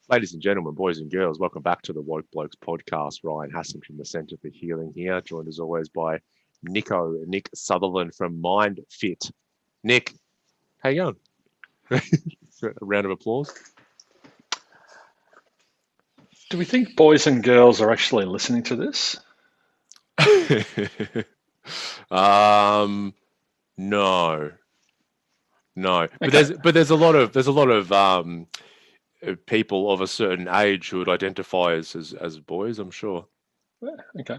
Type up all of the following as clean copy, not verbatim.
Ladies and gentlemen, boys and girls, welcome back to the Blokes podcast. Ryan Hassan from the Centre for Healing here, joined as always by Nick Sutherland from Myndfit. Nick, how you going? A round of applause. Do we think boys and girls are actually listening to this? um, no, no, but Okay. there's a lot of people of a certain age who would identify as boys. I'm sure. Yeah, okay.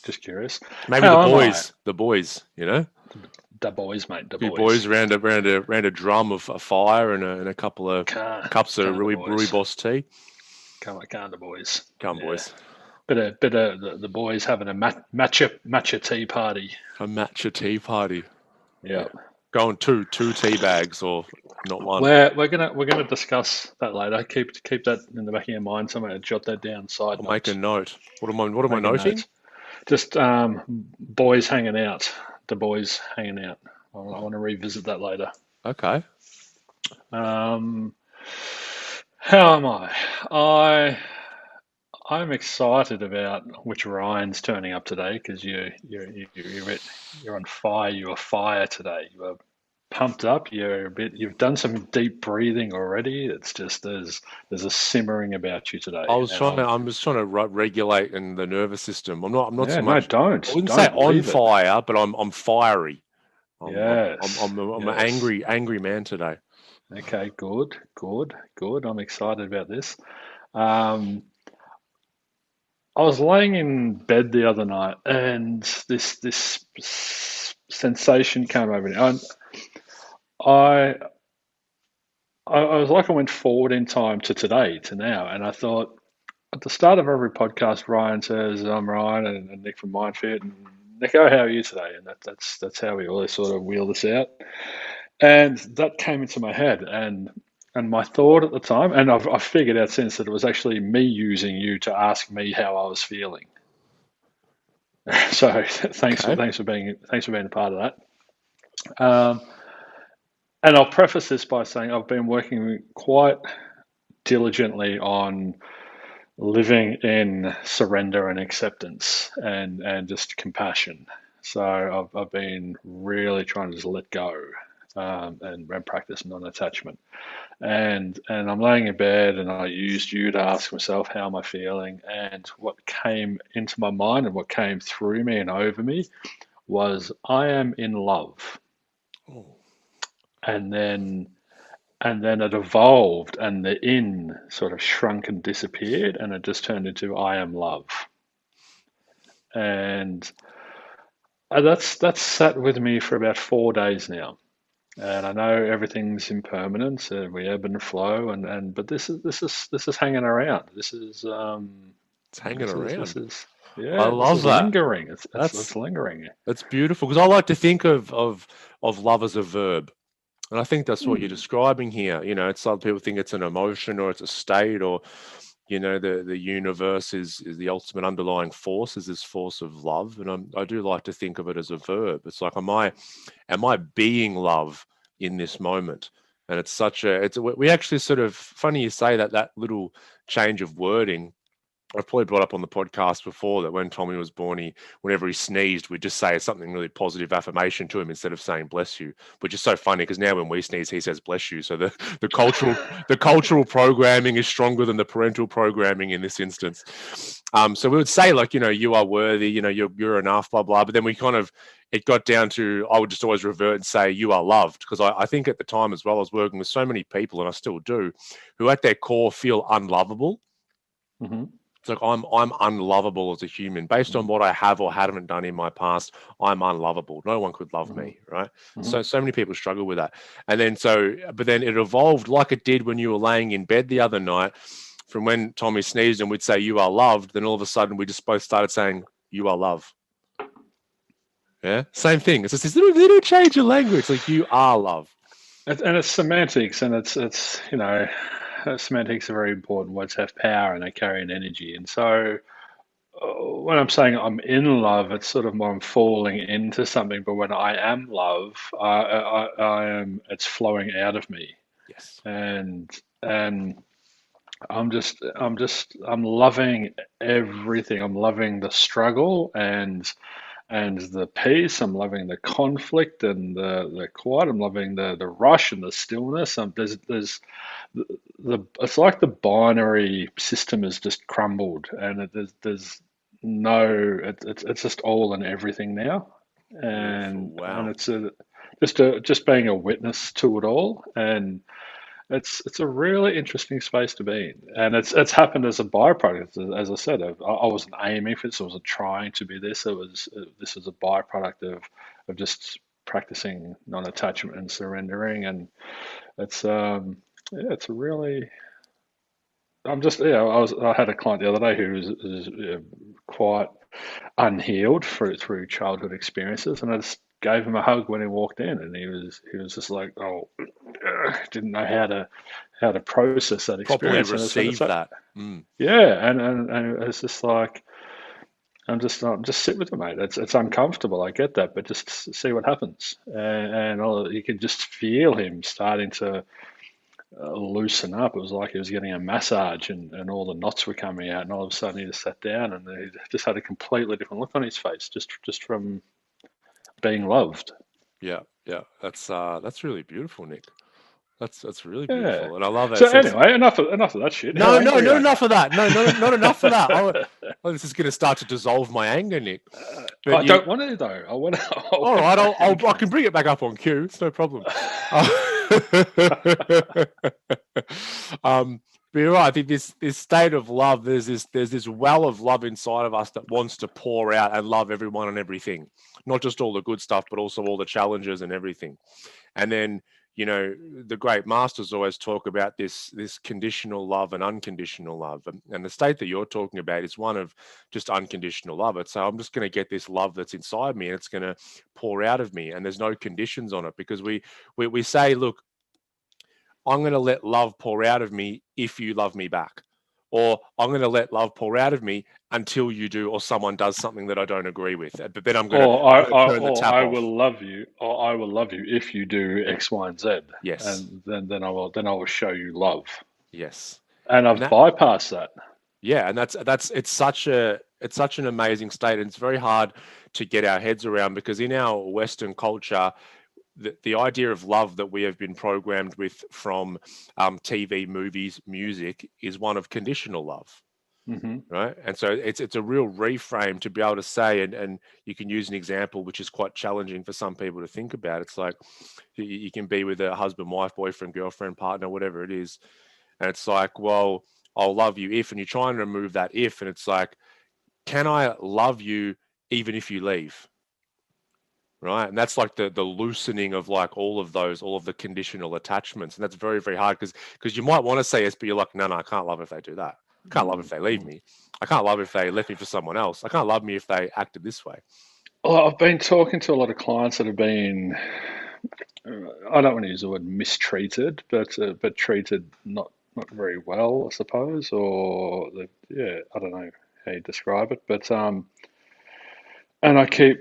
Just curious. Maybe the How am I? boys, the boys, you know. The boys, mate. The Few boys boys. around a drum of a fire and a couple of cups of Can't the boys. rooibos tea. Can't the boys. Come, Yeah. boys. Bit of the boys having a matcha tea party. A matcha tea party. Yeah. Yeah. Going two tea bags or not one. We're gonna discuss that later. Keep that in the back of your mind. Somewhere, jot that down. Side I'll make a note. note. What am I Make a noting? note. Just boys hanging out. The boys hanging out. I want to revisit that later. Okay. Um, how am I? I I'm excited about which Ryan's turning up today because you're on fire. You are fire today. You are pumped up. You're a bit. You've done some deep breathing already. It's just there's a simmering about you today, and I'm just trying to regulate in the nervous system. I'm not so yeah, no, much. I wouldn't say don't on leave it. fire, but I'm fiery. Yes, I'm an yes. angry man today. Okay, good. I'm excited about this. Um, I was laying in bed the other night, and this sensation came over me. I I was like I went forward in time to today, to now, and I thought at the start of every podcast, Ryan says, "I'm Ryan," and Nick from Mindfit, and Nico, how are you today? And that's how we always sort of wheel this out. And that came into my head, and my thought at the time, and I've figured out since that it was actually me using you to ask me how I was feeling. So Okay. thanks for being a part of that. And I'll preface this by saying I've been working quite diligently on living in surrender and acceptance and just compassion. So I've been really trying to just let go and practice non-attachment. And I'm laying in bed and I used you to ask myself how am I feeling, and what came into my mind and what came through me and over me was I am in love. Oh, And then it evolved and the in sort of shrunk and disappeared and it just turned into I am love. And that's sat with me for about 4 days now. And I know everything's impermanent, we ebb and flow, and but this is hanging around. it's hanging This around. is I yeah, this love is that. lingering. It's That's lingering. that's beautiful because I like to think of love as a verb. And I think that's what you're Hmm. describing here. It's some people think it's an emotion or it's a state or, the universe is the ultimate underlying force, is this force of love. And I do like to think of it as a verb. It's like, am I being love in this moment? And we actually sort of, funny you say that little change of wording. I've probably brought up on the podcast before that when Tommy was born, whenever he sneezed, we'd just say something really positive affirmation to him instead of saying "bless you," which is so funny because now when we sneeze, he says "bless you." So the cultural the cultural programming is stronger than the parental programming in this instance. So we would say like, you are worthy, you're enough, blah blah. But then it got down to, I would just always revert and say you are loved, because I think at the time as well I was working with so many people, and I still do, who at their core feel unlovable. Hmm. It's like I'm unlovable as a human based on what I have or haven't done in my past. I'm unlovable. No one could love Hmm. me, right? Hmm. So many people struggle with that. But then it evolved like it did when you were laying in bed the other night. From when Tommy sneezed and we'd say you are loved, then all of a sudden we just both started saying you are love. Yeah, same thing. It's just this little change of language, like you are love. And it's semantics, and it's semantics are very important. Words have power and they carry an energy. And so when I'm saying I'm in love, it's sort of more I'm falling into something. But when I am love, I am it's flowing out of me. Yes. And and I'm loving everything. I'm loving the struggle and the peace. I'm loving the conflict and the quiet. I'm loving the rush and the stillness. There's it's like the binary system has just crumbled, and there's no it's just all and everything now, Beautiful. and Wow. just being a witness to it all, and it's a really interesting space to be in, and it's happened as a byproduct. As I said, I wasn't aiming for this. I wasn't trying to be this. This was a byproduct of just practicing non-attachment and surrendering, and it's yeah, it's a really. I'm just yeah. I had a client the other day who was quite unhealed through childhood experiences, and I just gave him a hug when he walked in, and he was just like, oh, didn't know how to process that Properly experience, and I said, it's receive like, that. Mm. yeah, and it's just like I'm just sit with it, mate. It's uncomfortable, I get that, but just see what happens, and you could just feel him starting to loosen up. It was like he was getting a massage, and all the knots were coming out, and all of a sudden he just sat down, and he just had a completely different look on his face, just from being loved. Yeah, yeah. That's really beautiful, Nick. That's really Yeah. beautiful, and I love it. So So it's anyway, enough of that shit. How no, no, angry not are you? enough of that. No, not enough of that. Oh, this is going to start to dissolve my anger, Nick. But I you, don't want to though. I want to. I all want right, I anger. can bring it back up on cue. It's no problem. Uh, um, but you're right. I think this state of love, there's this well of love inside of us that wants to pour out and love everyone and everything, not just all the good stuff, but also all the challenges and everything. And then, the great masters always talk about this conditional love and unconditional love. And the state that you're talking about is one of just unconditional love. It's so I'm just going to get this love that's inside me and it's going to pour out of me. And there's no conditions on it because we say, look, I'm going to let love pour out of me if you love me back. Or I'm going to let love pour out of me until you do, or someone does something that I don't agree with. But then I'm going to turn the tap I off. will love you, or I will love you if you do X, Y, and Z, Yes, and then I will show you love, yes. and And I've that bypassed that. Yeah, and that's it's such an amazing state, and it's very hard to get our heads around because in our Western culture, the idea of love that we have been programmed with from TV, movies, music is one of conditional love, Hmm. right? And so it's a real reframe to be able to say, and you can use an example which is quite challenging for some people to think about. It's like you can be with a husband, wife, boyfriend, girlfriend, partner, whatever it is, and it's like, well, I'll love you if, and you try and remove that if, and it's like, can I love you even if you leave? Right. And that's like the loosening of like all of the conditional attachments. And that's very, very hard because you might want to say yes, but you're like, no, I can't love if they do that. I can't love if they leave me. I can't love if they left me for someone else. I can't love me if they acted this way. Well, I've been talking to a lot of clients that have been, I don't want to use the word mistreated, but treated not very well, I suppose, or yeah, I don't know how you describe it, but and I keep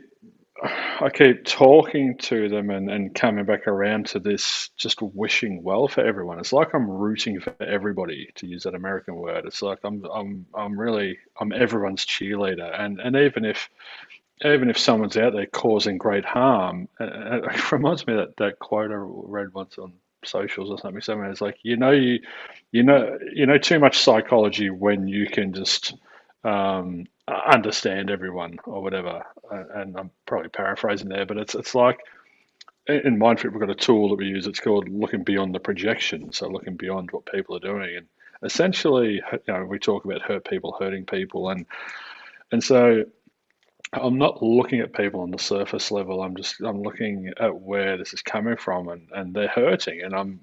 talking to them and coming back around to this just wishing well for everyone. It's like I'm rooting for everybody, to use that American word. It's like I'm everyone's cheerleader, and even if someone's out there causing great harm, it reminds me of that quote I read once on socials or something. Somewhere it's like you know too much psychology when you can just understand everyone or whatever. And I'm probably paraphrasing there, but it's like in Mindfit we've got a tool that we use. It's called looking beyond the projection, so looking beyond what people are doing, and essentially, we talk about hurt people, hurting people, and so I'm not looking at people on the surface level. I'm looking at where this is coming from, and they're hurting. And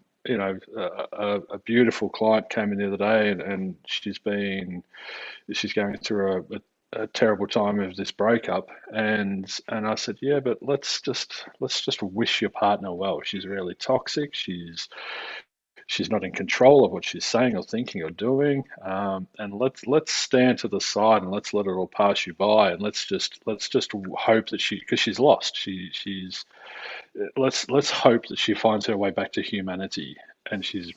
a beautiful client came in the other day, and she's going through a terrible time of this breakup, and I said, yeah, but let's just wish your partner well. She's really toxic. She's not in control of what she's saying or thinking or doing. And let's stand to the side and let's let it all pass you by. And let's just hope that because she's lost. Let's hope that she finds her way back to humanity. And she's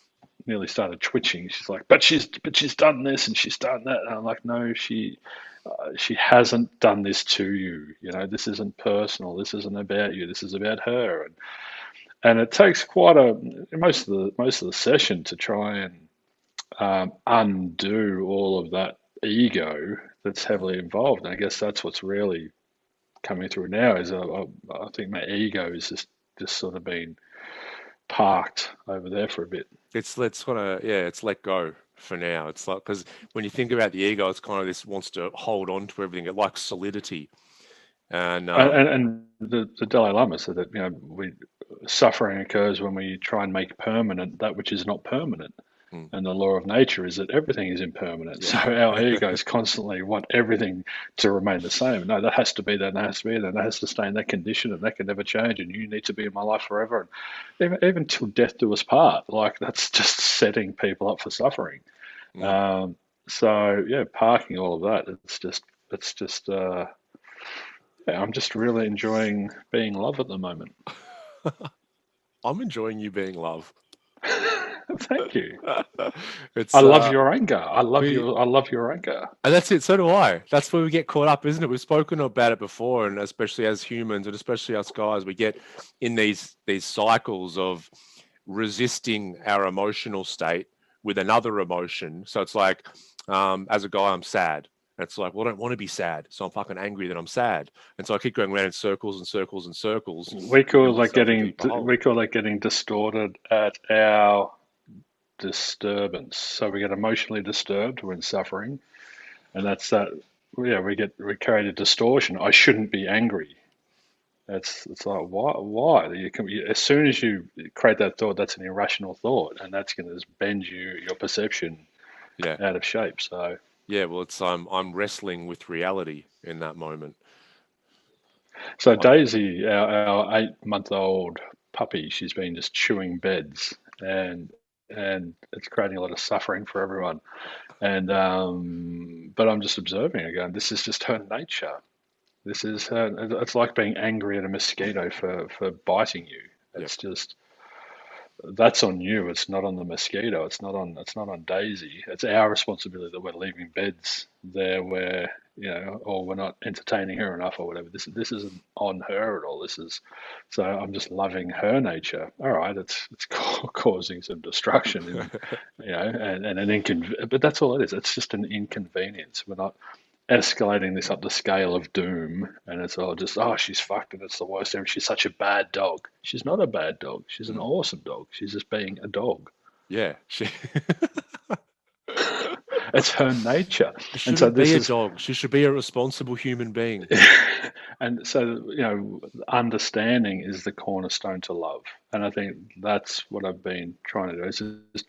nearly started twitching. She's like, but she's done this and she's done that. And I'm like, no, she hasn't done this to you. You know, this isn't personal. This isn't about you. This is about her. And it takes quite a most of the session to try and undo all of that ego that's heavily involved. And I guess that's what's really coming through now is I think my ego is just sort of been parked over there for a bit. Let's kind of, yeah, it's let go for now. It's like, because when you think about the ego, it's kind of this wants to hold on to everything. It likes solidity. And And the Dalai Lama said that suffering occurs when we try and make permanent that which is not permanent. mm, And the law of nature is that everything is impermanent. So our yeah. egos constantly want everything to remain the same. No, that has to be there, and that has to be there, and that has to stay in that condition, and that can never change. And you need to be in my life forever, and even till death do us part. Like that's just setting people up for suffering. Mm. Um, so yeah, parking all of that. It's just. Yeah, I'm just really enjoying being love at the moment. I'm enjoying you being love. Thank you. I It's love your anger. we I love your anger. And that's it. So do I. That's where we get caught up, isn't it? We've spoken about it before, and especially as humans, and especially us guys, we get in these cycles of resisting our emotional state with another emotion. So it's like, as a guy, I'm sad. And it's like, well, I don't want to be sad, so I'm fucking angry that I'm sad, and so I keep going around in circles and circles and circles We to call fill that myself a deeper hole. getting distorted at our disturbance. So we get emotionally disturbed, we're in suffering, and that's that. Yeah, we carry the distortion. I shouldn't be angry. It's like why as soon as you create that thought, that's an irrational thought, and that's going to just bend your perception Yeah, out of shape. So yeah. Well, it's I'm wrestling with reality in that moment. I, Daisy, our 8-month-old puppy, she's been just chewing beds, and it's creating a lot of suffering for everyone. And but I'm just observing again. This is just her nature. This is her. It's like being angry at a mosquito for biting you. yeah. It's just that's on you. It's not on the mosquito. It's not on Daisy. It's our responsibility that we're leaving beds there where or we're not entertaining her enough or whatever. This isn't on her at all. This is so I'm just loving her nature. All right, it's causing some destruction and and an but that's all it is. It's just an inconvenience. We're not escalating this up the scale of doom, and it's all just she's fucked and it's the worst ever. She's such a bad dog. She's not a bad dog. She's an Mm, awesome dog. She's just being a dog. yeah. She It's her nature, She and so shouldn't be this a is, dog. She should be a responsible human being. and so understanding is the cornerstone to love, and I think that's what I've been trying to do. It's just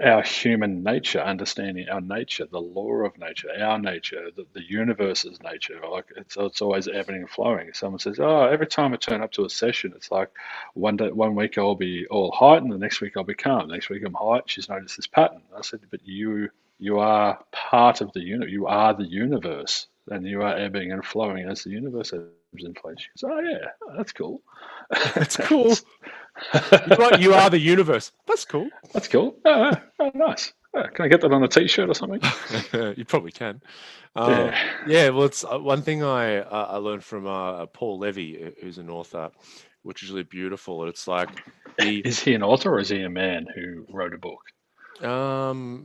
our human nature, understanding our nature, the law of nature, our nature, the universe's nature. Like it's always ebbing and flowing. Someone says, "Oh, every time I turn up to a session, it's like one week I'll be all height, and the next week I'll be calm. The next week I'm height." She's noticed this pattern. I said, "But you are part of the universe. You are the universe, and you are ebbing and flowing as the universe ebbs and flows." She goes, "Oh yeah, that's cool." That's cool. You are the universe. That's cool. That's cool. Nice. Can I get that on a t-shirt or something? You probably can. Yeah. Yeah, well, it's one thing I learned from Paul Levy, who's an author, which is really beautiful. It's like he Is he an author or is he a man who wrote a book?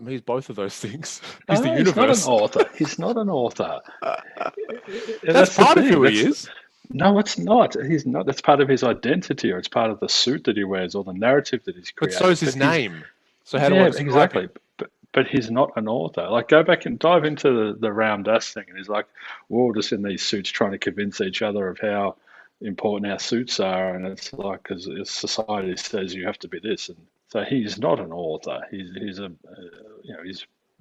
he's both of those things. He's the No, he's not an universe. author. He's not an author. That's That's the part of thing. who he is. No, it's not. He's not. That's part of his identity, or it's part of the suit that he wears, or the narrative that he's But so created. is his name. So how do I Yeah, describe him? exactly. But he's not an author. Like, go back and dive into the Ram Dass thing, and he's like, we're all just in these suits trying to convince each other of how important our suits are, and it's like because society says you have to be this, and so he's not an author. He's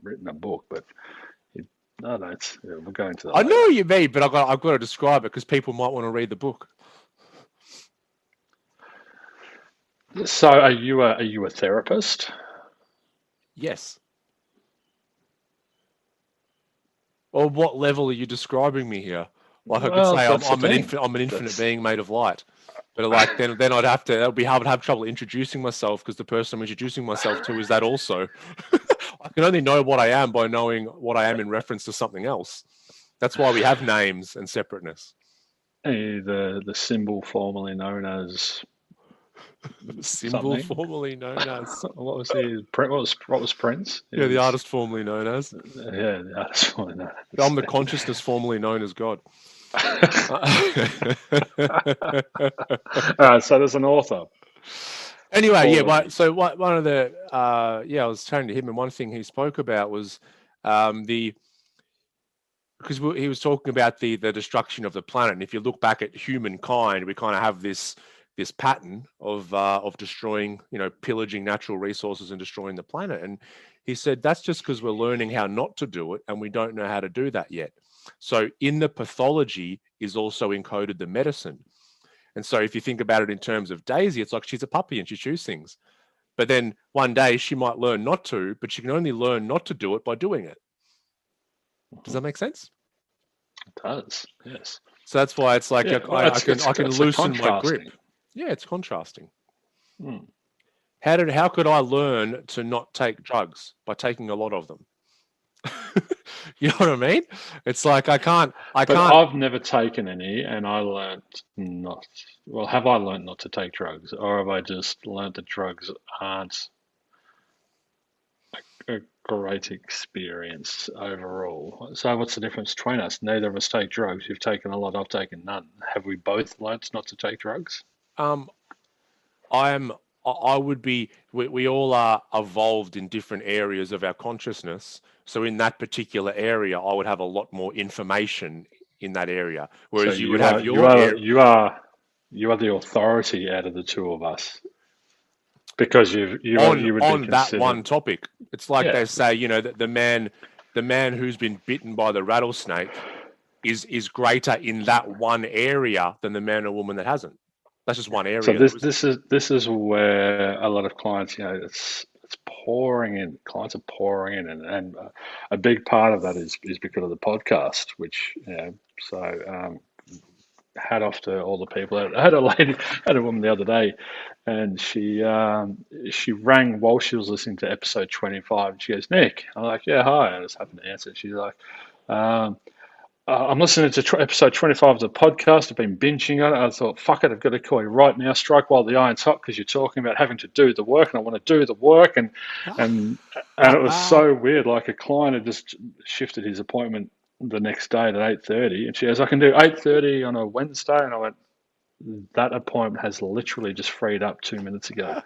written a book, but he, no, no, we'll go into that I know later. what you mean, but I've got to describe it because people might want to read the book. So, are you a therapist? Yes. Or what level are you describing me here? Like I could Well, say that's the I'm thing. I'm an infinite That's being made of light. But like then I'd have trouble introducing myself because the person I'm introducing myself to is that also. I can only know what I am by knowing what I am in reference to something else. That's why we have names and separateness. The symbol formerly known as Symbol something. formerly known as. What was he? What was Prince? Yeah, the artist formerly known as. Yeah, the artist formerly known as. I'm the consciousness formerly known as God. All right, so there's an author. Anyway, yeah. Quality. So one of the I was chatting to him, and one thing he spoke about was the because he was talking about the destruction of the planet. And if you look back at humankind, we kind of have this pattern of destroying, pillaging natural resources and destroying the planet. And he said that's just because we're learning how not to do it, and we don't know how to do that yet. So in the pathology is also encoded the medicine. And so if you think about it in terms of Daisy, it's like she's a puppy and she chews things. But then one day she might learn not to, but she can only learn not to do it by doing it. Does that make sense? It does, yes. So that's why it's like I can loosen my grip. Yeah, it's contrasting. Hmm. How could I learn to not take drugs? By taking a lot of them. You know what I mean? It's like I can't. I've never taken any, and I learned not. Well, have I learned not to take drugs, or have I just learned that drugs aren't a great experience overall? So, what's the difference between us? Neither of us take drugs. You've taken a lot. I've taken none. Have we both learnt not to take drugs? Um, I would be. We all are evolved in different areas of our consciousness. So in that particular area, I would have a lot more information in that area, So whereas you would have your area. you are the authority out of the two of us because you would be On that considered. one topic. It's like Yeah. they say, that the man who's been bitten by the rattlesnake is greater in that one area than the man or woman that hasn't. That's just one So area, though, this isn't it? this is where a lot of clients, it's pouring in. Clients are pouring in, and a big part of that is because of the podcast, which so hat off to all the people. I had a woman the other day, and she rang while she was listening to episode 25, and she goes, "Nick," I'm like, "Yeah, hi," I just happened to answer. She's like. Um, I'm listening to episode 25 of the podcast. I've been binging on it. I thought, fuck it, I've got to call you right now. Strike while the iron's hot because you're talking about having to do the work, and I want to do the work. And it was so weird. Like a client had just shifted his appointment the next day at 8:30, and she goes, I can do 8:30 on a Wednesday. And I went, that appointment has literally just freed up 2 minutes ago.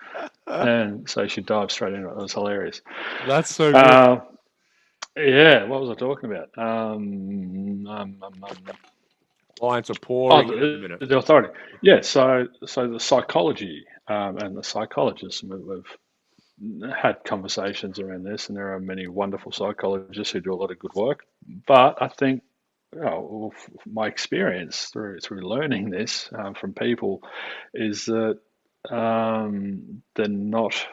And so she dived straight into it. It was hilarious. That's so good. Yeah, what was I talking about? Clients are Oh, pouring in at the minute. the authority. Yeah, so the psychology and the psychologists, we've had conversations around this, and there are many wonderful psychologists who do a lot of good work. But I think, my experience through learning this from people is that they're not.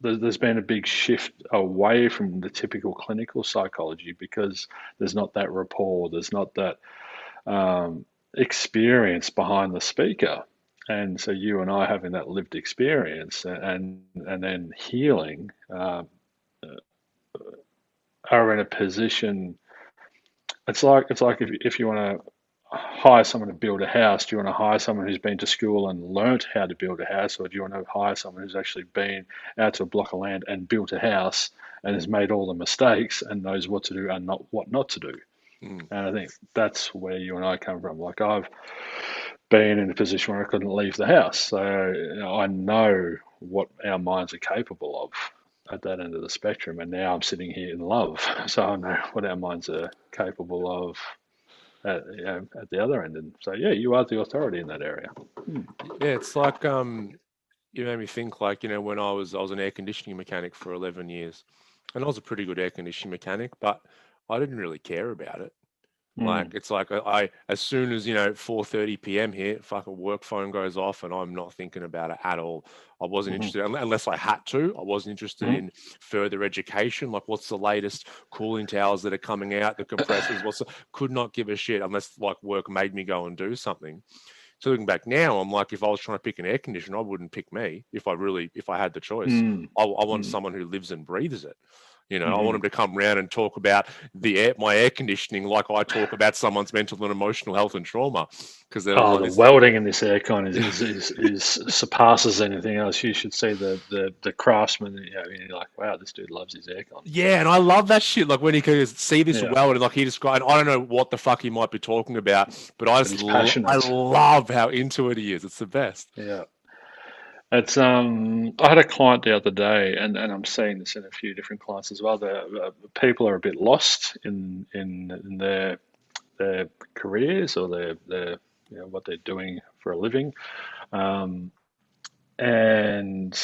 There's been a big shift away from the typical clinical psychology because there's not that rapport, there's not that experience behind the speaker. And so you and I having that lived experience and then healing are in a position. It's like if you want to hire someone to build a house, do you want to hire someone who's been to school and learnt how to build a house, or do you want to hire someone who's actually been out to a block of land and built a house and has made all the mistakes and knows what to do and not what not to do? Mm. And I think that's where you and I come from. Like I've been in a position where I couldn't leave the house, so I know what our minds are capable of at that end of the spectrum. And now I'm sitting here in love, so I know what our minds are capable of at the other end. And so, yeah, you are the authority in that area. Yeah, it's like you made me think like, when I was an air conditioning mechanic for 11 years, and I was a pretty good air conditioning mechanic, but I didn't really care about it. Like Mm, it's like I as soon as 4:30 p.m. here, fucking work phone goes off, and I'm not thinking about it at all. I wasn't hmm interested unless I had to. I wasn't interested hmm in further education, like what's the latest cooling towers that are coming out, the compressors. Could not give a shit unless like work made me go and do something. So looking back now, I'm like, if I was trying to pick an air conditioner, I wouldn't pick me if I had the choice. Mm, I want mm, someone who lives and breathes it. I want mm. them to come round and talk about my air conditioning like I talk about someone's mental and emotional health and trauma, because they're Oh, like the this. welding in this aircon is surpasses anything else. You should see the craftsman. You're like, wow, this dude loves his aircon. Yeah, and I love that shit. Like when he goes, see this Yeah, well, and like he described, I don't know what the fuck he might be talking about, but but he's I passionate. love how into it he is. It's the best. Yeah. It's I had a client the other day, and I'm seeing this in a few different clients as well. The people are a bit lost in their careers or their what they're doing for a living. Um, and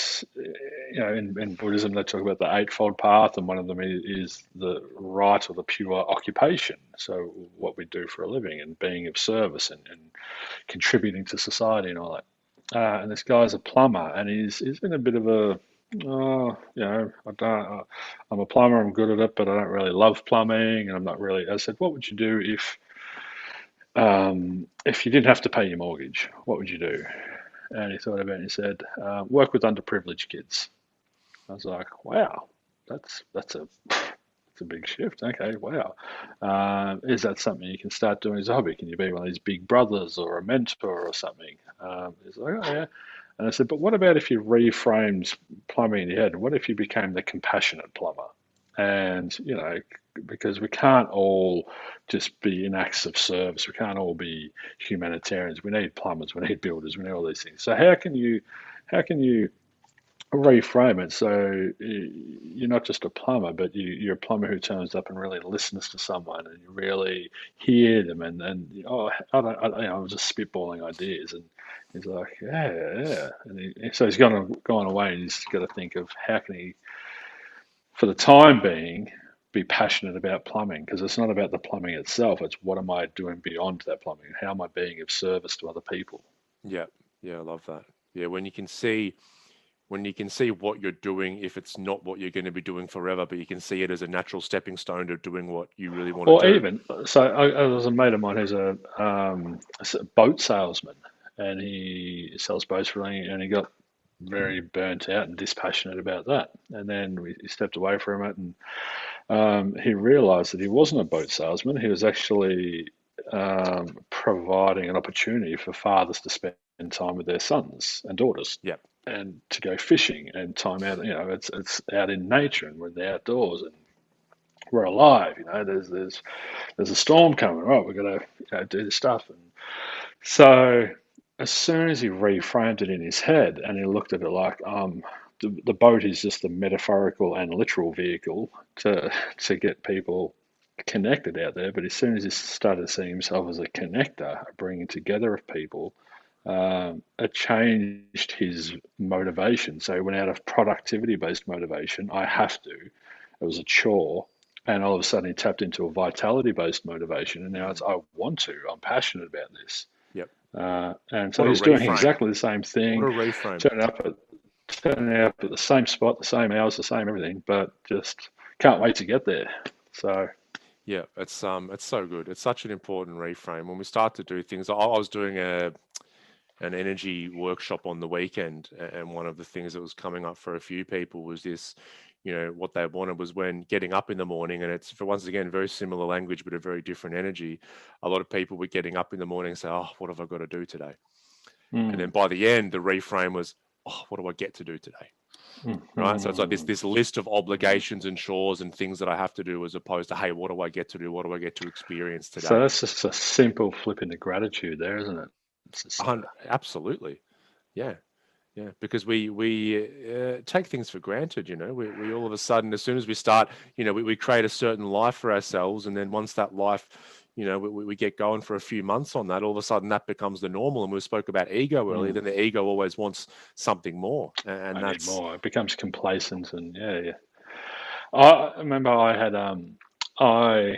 in Buddhism they talk about the eightfold path, and one of them is the right or the pure occupation. So what we do for a living and being of service and contributing to society and all that. And this guy's a plumber, and he's in a bit of a I don't. I'm a plumber. I'm good at it, but I don't really love plumbing, and I'm not really. I said, what would you do if you didn't have to pay your mortgage? What would you do? And he thought about it and he said, work with underprivileged kids. I was like, wow, that's a big shift. Okay, wow. Is that something you can start doing as a hobby? Can you be one of these big brothers or a mentor or something? He's like, oh yeah. And I said, but what about if you reframed plumbing in your head? What if you became the compassionate plumber? And, because we can't all just be in acts of service. We can't all be humanitarians. We need plumbers. We need builders. We need all these things. So how can you reframe it so you're not just a plumber, but you're a plumber who turns up and really listens to someone and you really hear them and oh I was just spitballing ideas and he's like yeah and so he's gone away and he's got to think of how can he for the time being be passionate about plumbing because it's not about the plumbing itself, it's what am I doing beyond that plumbing, how am I being of service to other people. Yeah, yeah, I love that. Yeah, when you can see what you're doing, if it's not what you're going to be doing forever, but you can see it as a natural stepping stone to doing what you really want to Or do. even, so I was a mate of mine who's a boat salesman, and he sells boats for a living, and he got very burnt out and dispassionate about that. And then he stepped away from it, and he realised that he wasn't a boat salesman. He was actually providing an opportunity for fathers to spend time with their sons and daughters, Yeah, and to go fishing and time out. It's out in nature, and we're in the outdoors, and we're alive. There's a storm coming. Right, we've got to do this stuff. And so as soon as he reframed it in his head and he looked at it like the boat is just a metaphorical and literal vehicle to get people connected out there. But as soon as he started seeing himself as a connector, a bringing together of people, it changed his motivation. So he went out of productivity based motivation. I have to. It was a chore. And all of a sudden, he tapped into a vitality based motivation. And now it's, I want to. I'm passionate about this. yep. And so What a he's doing reframe. exactly the same What a thing, reframe. turning up at, turning up at the same spot, the same hours, the same everything, but just can't wait to get there. So, Yeah, it's so good. It's such an important reframe. When we start to do things, I was doing an energy workshop on the weekend, and one of the things that was coming up for a few people was this, what they wanted was when getting up in the morning, and it's for once again very similar language but a very different energy. A lot of people were getting up in the morning and say, "Oh, what have I got to do today?" And then mm, by the end, the reframe was, "Oh, what do I get to do today?" Right? So it's like this mm, this list of obligations and chores and things that I have to do, as opposed to, "Hey, what do I get to do? What do I get to experience so today?" that's just a simple flip into gratitude there, isn't it? It's just, Absolutely, yeah. Yeah, because we take things for granted, We all of a sudden, as soon as we start, we create a certain life for ourselves, and then once that life, we get going for a few months on that, all of a sudden that becomes the normal. And we spoke about ego earlier. mm, Then the ego always wants something more, and I need that's more. It becomes complacent and yeah, yeah. I remember I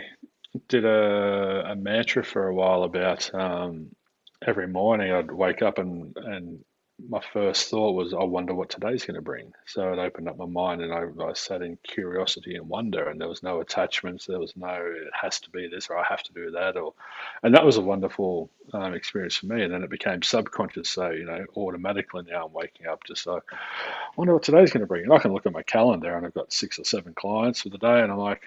did a mantra for a while about every morning I'd wake up and my first thought was, I wonder what today's going to bring. So it opened up my mind, and I sat in curiosity and wonder, and there was no attachments. There was no, it has to be this or I have to do that, and that was a wonderful experience for me. And then it became subconscious. So, automatically now I'm waking up just so, I wonder what today's going to bring. And I can look at my calendar and I've got 6 or 7 clients for the day, and I'm like,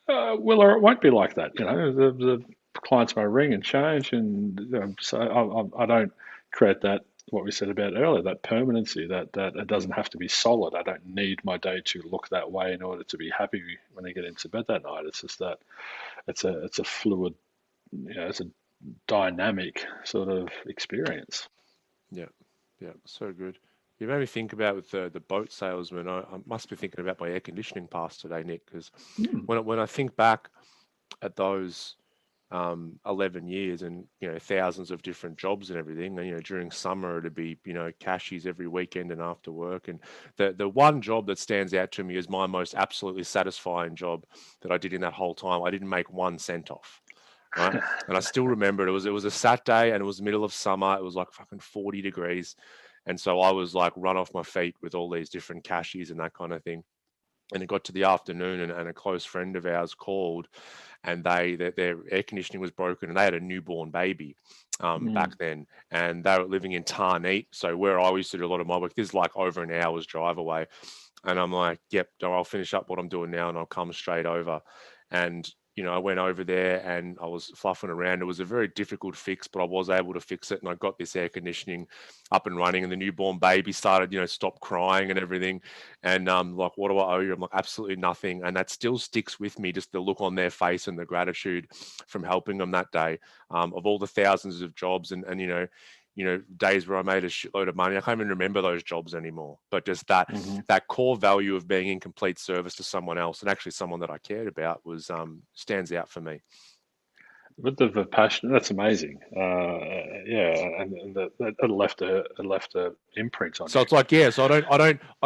will or it won't be like that. The clients may ring and change, and so I don't create that, what we said about earlier, that permanency, that it doesn't Mm. have to be solid. I don't need my day to look that way in order to be happy when I get into bed that night. It's just that it's a fluid, it's a dynamic sort of experience. Yeah, yeah, so good. You made me think about with the boat salesman. I must be thinking about my air conditioning past today, Nick, because Mm, when I think back at those 11 years and thousands of different jobs and everything, and during summer it'd be cashies every weekend and after work, and the one job that stands out to me as my most absolutely satisfying job that I did in that whole time, I didn't make 1 cent off. Right. And I still remember it was a Saturday and it was the middle of summer. It was like fucking 40 degrees. And so I was like run off my feet with all these different cashies and that kind of thing. And it got to the afternoon, and a close friend of ours called, and their air conditioning was broken, and they had a newborn baby mm, back then, and they were living in Tarneet, so where I used to do a lot of my work, this is like over an hour's drive away. And I'm like, yep, I'll finish up what I'm doing now and I'll come straight over. And I went over there and I was fluffing around. It was a very difficult fix, but I was able to fix it. And I got this air conditioning up and running, and the newborn baby started, stop crying and everything. And like, what do I owe you? I'm like, absolutely nothing. And that still sticks with me, just the look on their face and the gratitude from helping them that day. Of all the thousands of jobs and days where I made a shitload of money. I can't even remember those jobs anymore. But just that hmm that core value of being in complete service to someone else, and actually someone that I cared about, was stands out for me. With the passion, that's amazing. Yeah, and that it left a imprint on So you. it's like, yeah. So I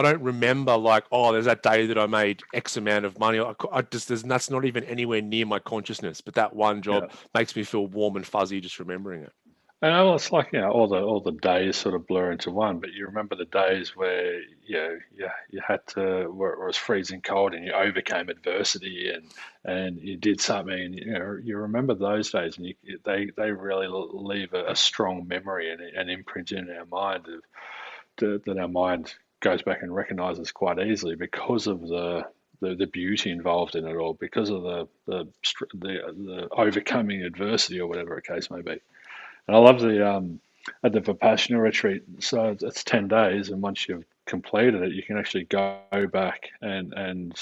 don't remember like, oh, there's that day that I made X amount of money. I just that's not even anywhere near my consciousness. But that one Yeah. job makes me feel warm and fuzzy just remembering it. And well, it's like, all the days sort of blur into one, but you remember the days where you had to, where it was freezing cold and you overcame adversity, and you did something, and you remember those days, and they really leave a strong memory and an imprint in our mind that our mind goes back and recognizes quite easily because of the beauty involved in it all, because of the overcoming adversity or whatever the case may be. And I love at the Vipassana retreat. So it's 10 days, and once you've completed it, you can actually go back and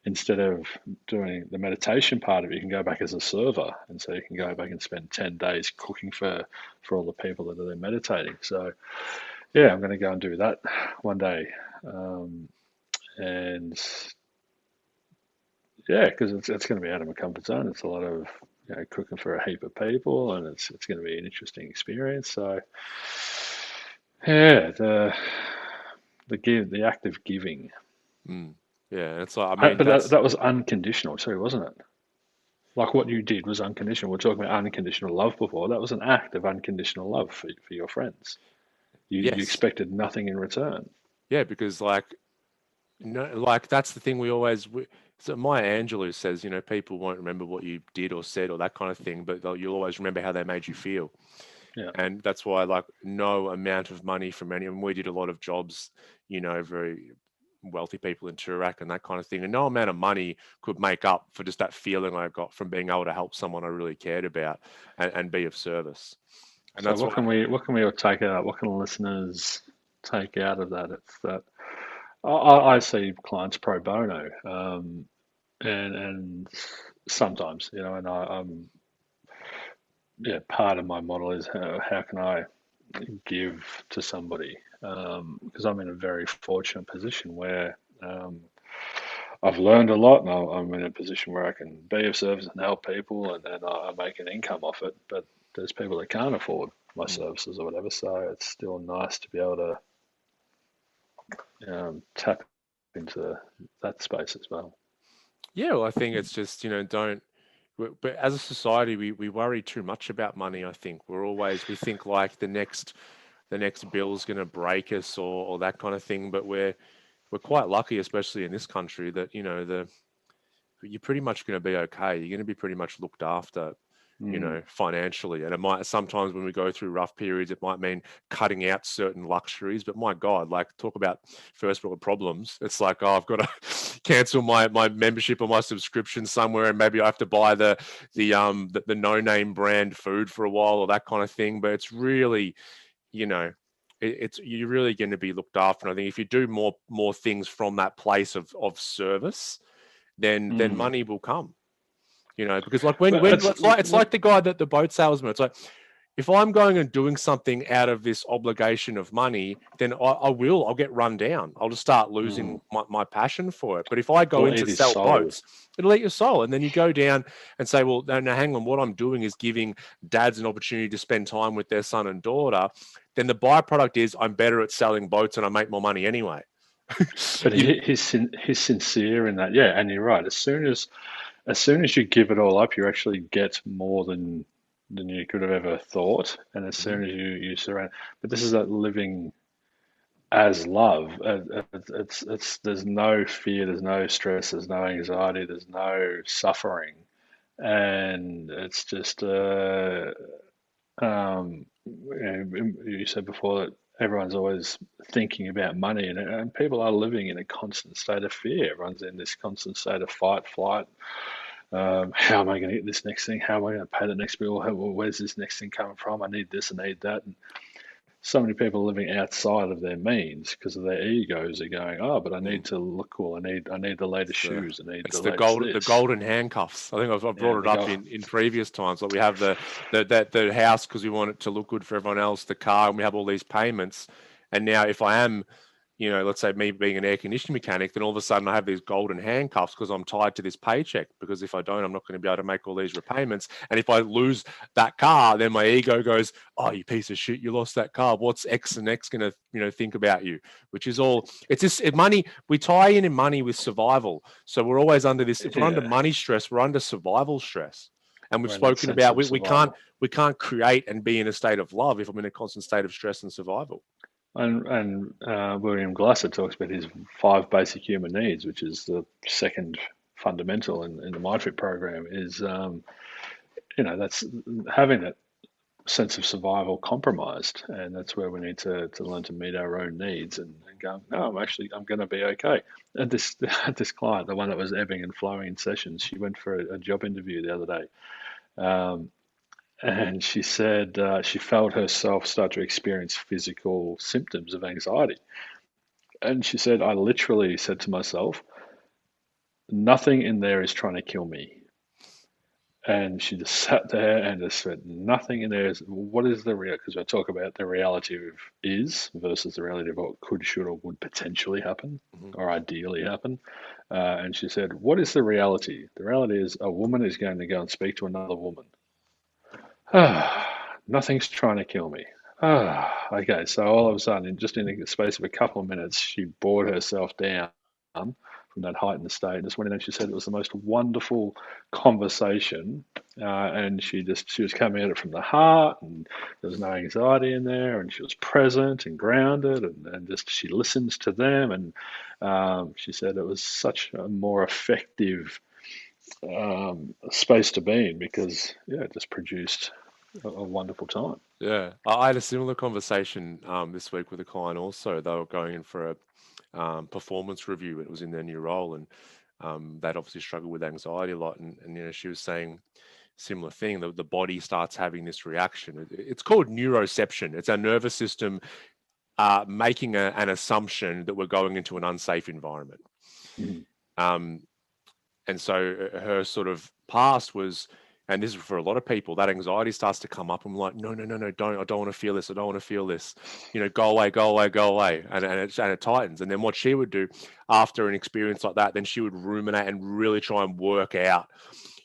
instead of doing the meditation part of it, you can go back as a server, and so you can go back and spend 10 days cooking for all the people that are there meditating. So yeah, I'm going to go and do that one day, and yeah, because it's going to be out of my comfort zone. It's a lot of cooking for a heap of people, and it's going to be an interesting experience. So yeah, the act of giving. Mm. Yeah, it's like, I mean, But that, that's that was unconditional too, wasn't it? Like what you did was unconditional. We're talking about unconditional love before. That was an act of unconditional love for your friends. You yes, expected nothing in return. yeah, because like like that's the thing so Maya Angelou says, people won't remember what you did or said or that kind of thing, but you'll always remember how they made you feel. Yeah. And that's why, like, no amount of money from anyone, we did a lot of jobs, very wealthy people in Turak and that kind of thing. And no amount of money could make up for just that feeling I got from being able to help someone I really cared about and be of service. And So that's what why, can we all take out? What can listeners take out of that? It's that I see clients pro bono, and sometimes, and I'm yeah, part of my model is how can I give to somebody, because I'm in a very fortunate position where I've learned a lot, and I'm in a position where I can be of service and help people, and I make an income off it. But there's people that can't afford my mm, services or whatever, so it's still nice to be able to tap into that space as well. yeah, well, I think it's just, don't, but as a society, we worry too much about money. I think we think like the next the next bill's going to break us or that kind of thing. But we're quite lucky, especially in this country, that you're pretty much going to be okay. You're going to be pretty much looked after, financially. And it might sometimes when we go through rough periods, it might mean cutting out certain luxuries. But my God, like talk about first world problems. It's like, oh, I've got to cancel my membership or my subscription somewhere, and maybe I have to buy the no name brand food for a while or that kind of thing. But it's really, it's you're really going to be looked after. And I think if you do more things from that place of service, then money will come. Because like when it's like the guy that the boat salesman. It's like if I'm going and doing something out of this obligation of money, then I'll get run down. I'll just start losing my passion for it. But if I go in to sell boats, it'll eat your soul. And then you go down and say, well, no, hang on. What I'm doing is giving dads an opportunity to spend time with their son and daughter. Then the byproduct is I'm better at selling boats and I make more money anyway. But he's sincere in that, yeah. And you're right. As soon as you give it all up, you actually get more than you could have ever thought. And as soon as you surround, but this is that living as love. It's there's no fear, there's no stress, there's no anxiety, there's no suffering, and it's just you said before that everyone's always thinking about money, and people are living in a constant state of fear. Everyone's in this constant state of fight, flight. How am I going to get this next thing? How am I going to pay the next bill? Where's this next thing coming from? I need this, I need that. And so many people living outside of their means because of their egos are going, oh, but I need to look cool. I need the latest shoes. I need it's the latest the golden handcuffs. I think I've brought it up in previous times. Like we have the house because we want it to look good for everyone else, the car, and we have all these payments. And now if I am, let's say me being an air conditioning mechanic, then all of a sudden I have these golden handcuffs because I'm tied to this paycheck. Because if I don't, I'm not going to be able to make all these repayments. And if I lose that car, then my ego goes, "Oh, you piece of shit! You lost that car. What's X and X going to, think about you?" Which is all. It's just money. We tie in money with survival. So we're always under this. If we're under money stress, we're under survival stress. And we've spoken about we can't create and be in a state of love if I'm in a constant state of stress and survival. And William Glasser talks about his 5 basic human needs, which is the second fundamental in the Myndfit program, is that's having that sense of survival compromised, and that's where we need to learn to meet our own needs and go, no, I'm going to be okay. And this client, the one that was ebbing and flowing in sessions, she went for a job interview the other day. And she said she felt herself start to experience physical symptoms of anxiety. And she said, I literally said to myself, nothing in there is trying to kill me. And she just sat there and just said, nothing in there is, what is the real, because I talk about the reality of is versus the reality of what could, should, or would potentially happen or ideally happen. And she said, what is the reality? The reality is a woman is going to go and speak to another woman. Nothing's trying to kill me. Okay, so all of a sudden, just in the space of a couple of minutes, she bored herself down from that heightened state. And just went in and she said it was the most wonderful conversation, and she was coming at it from the heart, and there was no anxiety in there, and she was present and grounded, and just she listens to them, and she said it was such a more effective space to be in because it just produced a wonderful time. Yeah, I had a similar conversation this week with a client. Also, they were going in for a performance review. It was in their new role, and they'd obviously struggled with anxiety a lot. And she was saying similar thing. The body starts having this reaction. It's called neuroception. It's our nervous system making an assumption that we're going into an unsafe environment. And so her sort of past was, and this is for a lot of people, that anxiety starts to come up. I'm like, no, don't. I don't want to feel this. I don't want to feel this. Go away, go away, go away. And it tightens. And then what she would do after an experience like that, then she would ruminate and really try and work out,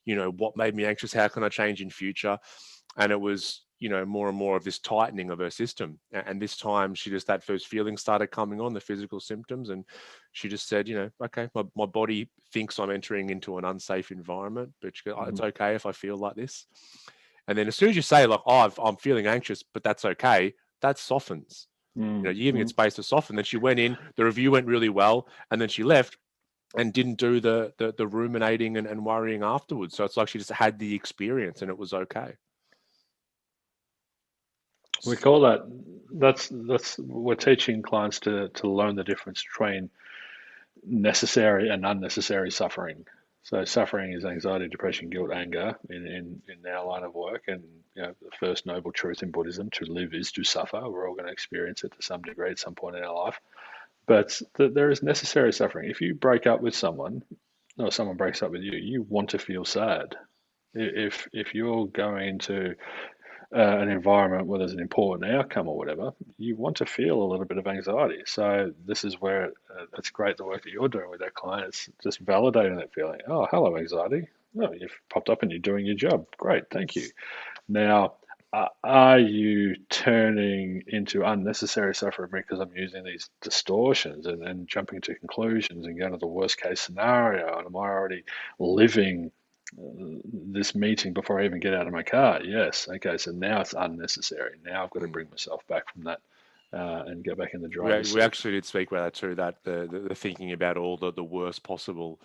what made me anxious? How can I change in future? And it was, more and more of this tightening of her system. And this time she just, that first feeling started coming on, the physical symptoms. And she just said, okay, my body thinks I'm entering into an unsafe environment, but it's okay if I feel like this. And then as soon as you say like, oh, I'm feeling anxious, but that's okay, that softens. You know, you're giving it Mm. space to soften. Then she went in, the review went really well, and then she left and didn't do the ruminating and worrying afterwards. So it's like she just had the experience and it was okay. We call that's we're teaching clients to learn the difference between necessary and unnecessary suffering. So suffering is anxiety, depression, guilt, anger in our line of work. And the first noble truth in Buddhism, to live is to suffer. We're all going to experience it to some degree at some point in our life. But there is necessary suffering. If you break up with someone, or someone breaks up with you, you want to feel sad. If you're going to an environment where there's an important outcome or whatever, you want to feel a little bit of anxiety. So this is where it's great the work that you're doing with that client. It's just validating that feeling. Oh, hello, anxiety. Oh, you've popped up and you're doing your job. Great, thank you. Now, are you turning into unnecessary suffering because I'm using these distortions and jumping to conclusions and going to the worst case scenario? And am I already living this meeting before I even get out of my car? Yes. Okay. So now it's unnecessary. Now I've got to bring myself back from that and get back in the driver's We seat. actually did speak about that too, that the thinking about all the worst possible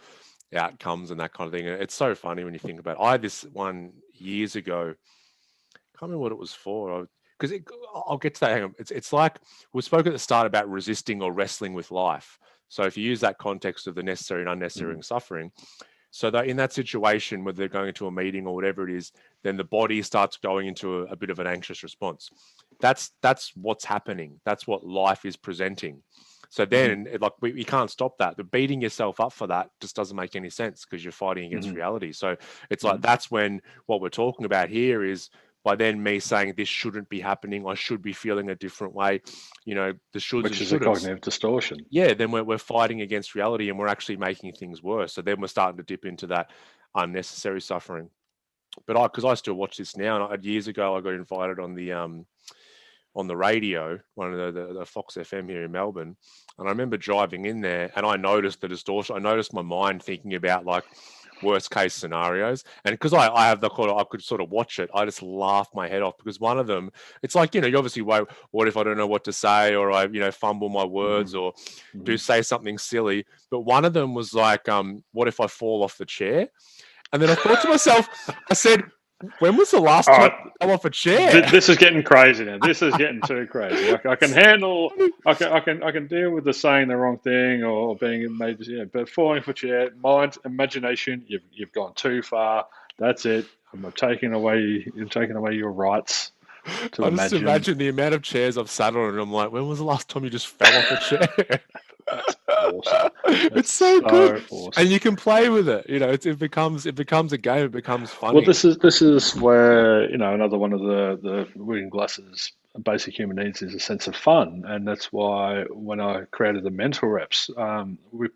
outcomes and that kind of thing. It's so funny when you think about it. I had this one years ago, can't remember what it was for, because I'll get to that. Hang on. It's like we spoke at the start about resisting or wrestling with life. So if you use that context of the necessary and unnecessary Mm. suffering, so that in that situation where they're going into a meeting or whatever it is, then the body starts going into a bit of an anxious response. That's what's happening. That's what life is presenting. So Mm-hmm. then, like we can't stop that. The beating yourself up for that just doesn't make any sense because you're fighting against Mm-hmm. reality. So it's like Mm-hmm. that's when what we're talking about here is by then me saying this shouldn't be happening. I should be feeling a different way. You know, the shoulds and Which is a shouldn'ts. cognitive distortion. Yeah, then we're fighting against reality and we're actually making things worse. So then we're starting to dip into that unnecessary suffering. But because I still watch this now, and years ago I got invited on the radio, one of the Fox FM here in Melbourne, and I remember driving in there and I noticed the distortion. I noticed my mind thinking about like worst case scenarios, and because I have the I could sort of watch it, I just laughed my head off because one of them, it's like you obviously what if I don't know what to say or I fumble my Mm-hmm. words or do Mm-hmm. say something silly, but one of them was like what if I fall off the chair? And then I thought to myself, I said, when was the last All time right, I fell off a chair? this is getting crazy now. This is getting too crazy. I can handle. I can deal with the saying the wrong thing or being made. But falling for chair, mind, imagination. You've gone too far. That's it. I'm taking away. You're taking away your rights to I just imagine. imagine the amount of chairs I've sat on, and I'm like, when was the last time you just fell off a chair? That's awesome. It's That's so good, so and awesome. you can play with it. It becomes a game. It becomes Well, funny. this is where another one of the William Glass's basic human needs is a sense of fun, and that's why when I created the mental reps, we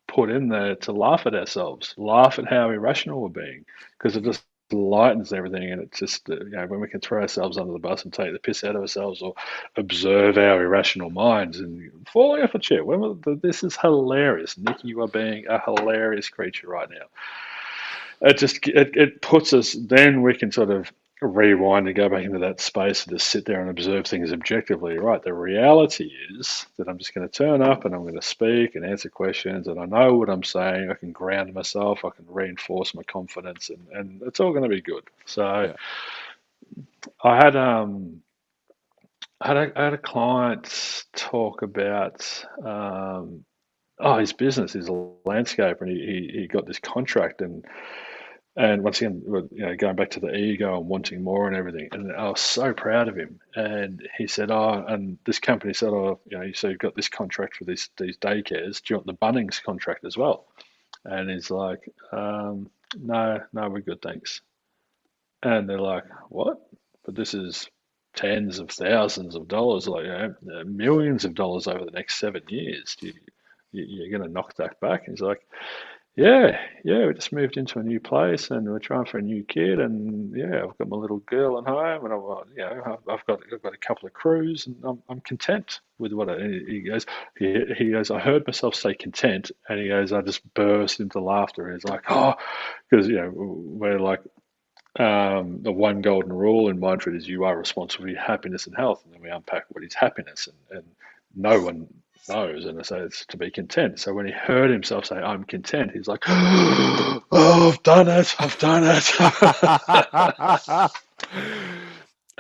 put in there to laugh at ourselves, laugh at how irrational we're being, because it just lightens everything, and it's just when we can throw ourselves under the bus and take the piss out of ourselves, or observe our irrational minds and falling off a chair. This is hilarious, Nikki. You are being a hilarious creature right now. It puts us, then we can sort of rewind and go back into that space and just sit there and observe things objectively. Right, the reality is that I'm just going to turn up and I'm going to speak and answer questions, and I know what I'm saying. I can ground myself, I can reinforce my confidence, and it's all going to be good. So Yeah. I had I had a client talk about his business. He's a landscaper, and he got this contract, and once again, going back to the ego and wanting more and everything, and I was so proud of him. And he said, "Oh," and this company said, "Oh, so you've got this contract for these daycares. Do you want the Bunnings contract as well?" And he's like, "No, no, we're good, thanks." And they're like, "What?" But this is tens of thousands of dollars, like millions of dollars over the next 7 years. You're going to knock that back? And he's like, yeah, yeah, we just moved into a new place and we're trying for a new kid, and yeah, I've got my little girl at home, and I've got a couple of crews, and I'm content with what he goes. He goes, I heard myself say content, and he goes, I just burst into laughter. And he's like, oh, because we're like the one golden rule in Myndfit is you are responsible for your happiness and health. And then we unpack what is happiness, and no one knows. And I say it's to be content. So when he heard himself say, I'm content, he's like, oh, I've done it. I've done it.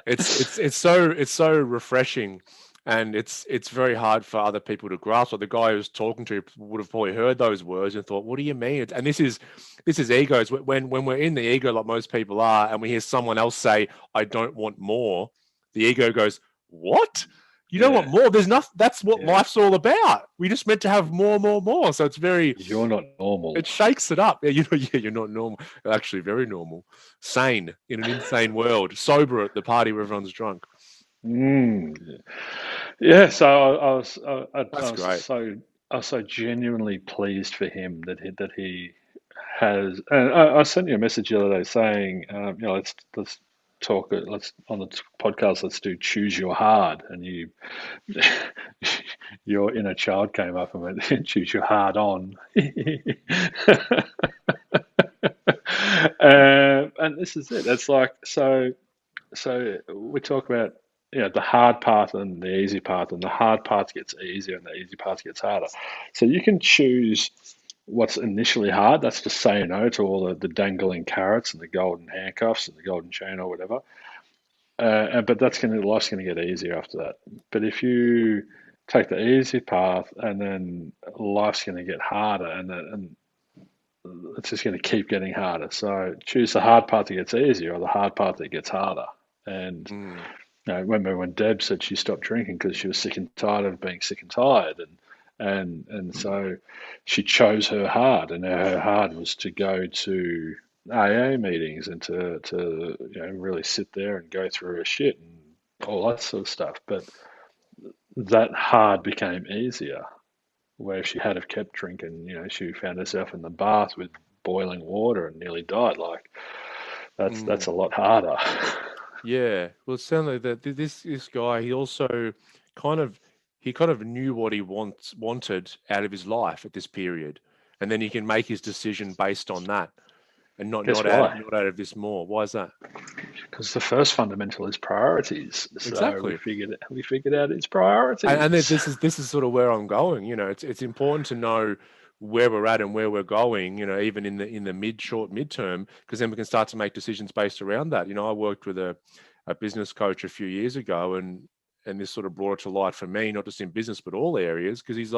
It's so refreshing, and it's very hard for other people to grasp. Like the guy who was talking to would have probably heard those words and thought, "What do you mean?" And this is egos. When we're in the ego, like most people are, and we hear someone else say, "I don't want more," the ego goes, "What? You don't want Yeah. more? There's nothing. That's what Yeah. life's all about. We just meant to have more, more, more." So it's very, You're not normal. it shakes it up. Yeah, you're not normal. Actually, very normal, sane in an insane world, sober at the party where everyone's drunk. Mm. Yeah, so That's great. I was so genuinely pleased for him that he has. And I sent you a message the other day saying, let's talk. Let's on the podcast. Let's do choose your hard. And your inner child came up and went, choose your hard on. And this is it. It's like so we talk about the hard path and the easy path, and the hard path gets easier and the easy path gets harder. So you can choose what's initially hard. That's to say no to all the dangling carrots and the golden handcuffs and the golden chain or whatever. But life's gonna get easier after that. But if you take the easy path, and then life's gonna get harder, and it's just gonna keep getting harder. So choose the hard path that gets easier or the hard path that gets harder. And Mm, I remember when Deb said she stopped drinking because she was sick and tired of being sick and tired, and so she chose her hard, and her hard was to go to AA meetings and to really sit there and go through her shit and all that sort of stuff. But that hard became easier, where if she had have kept drinking, she found herself in the bath with boiling water and nearly died. Like that's mm. a lot harder. Yeah. Well, it sounds like that this guy, he also kind of he kind of knew what he wanted out of his life at this period, and then he can make his decision based on that, and not Guess not out why? not out of this more. Why is that? Because the first fundamental is priorities. So Exactly. we figured out its And priorities. this is sort of where I'm going. It's important to know where we're at and where we're going. Even in the short midterm, because then we can start to make decisions based around that. I worked with a business coach a few years ago, and this sort of brought it to light for me, not just in business but all areas. Because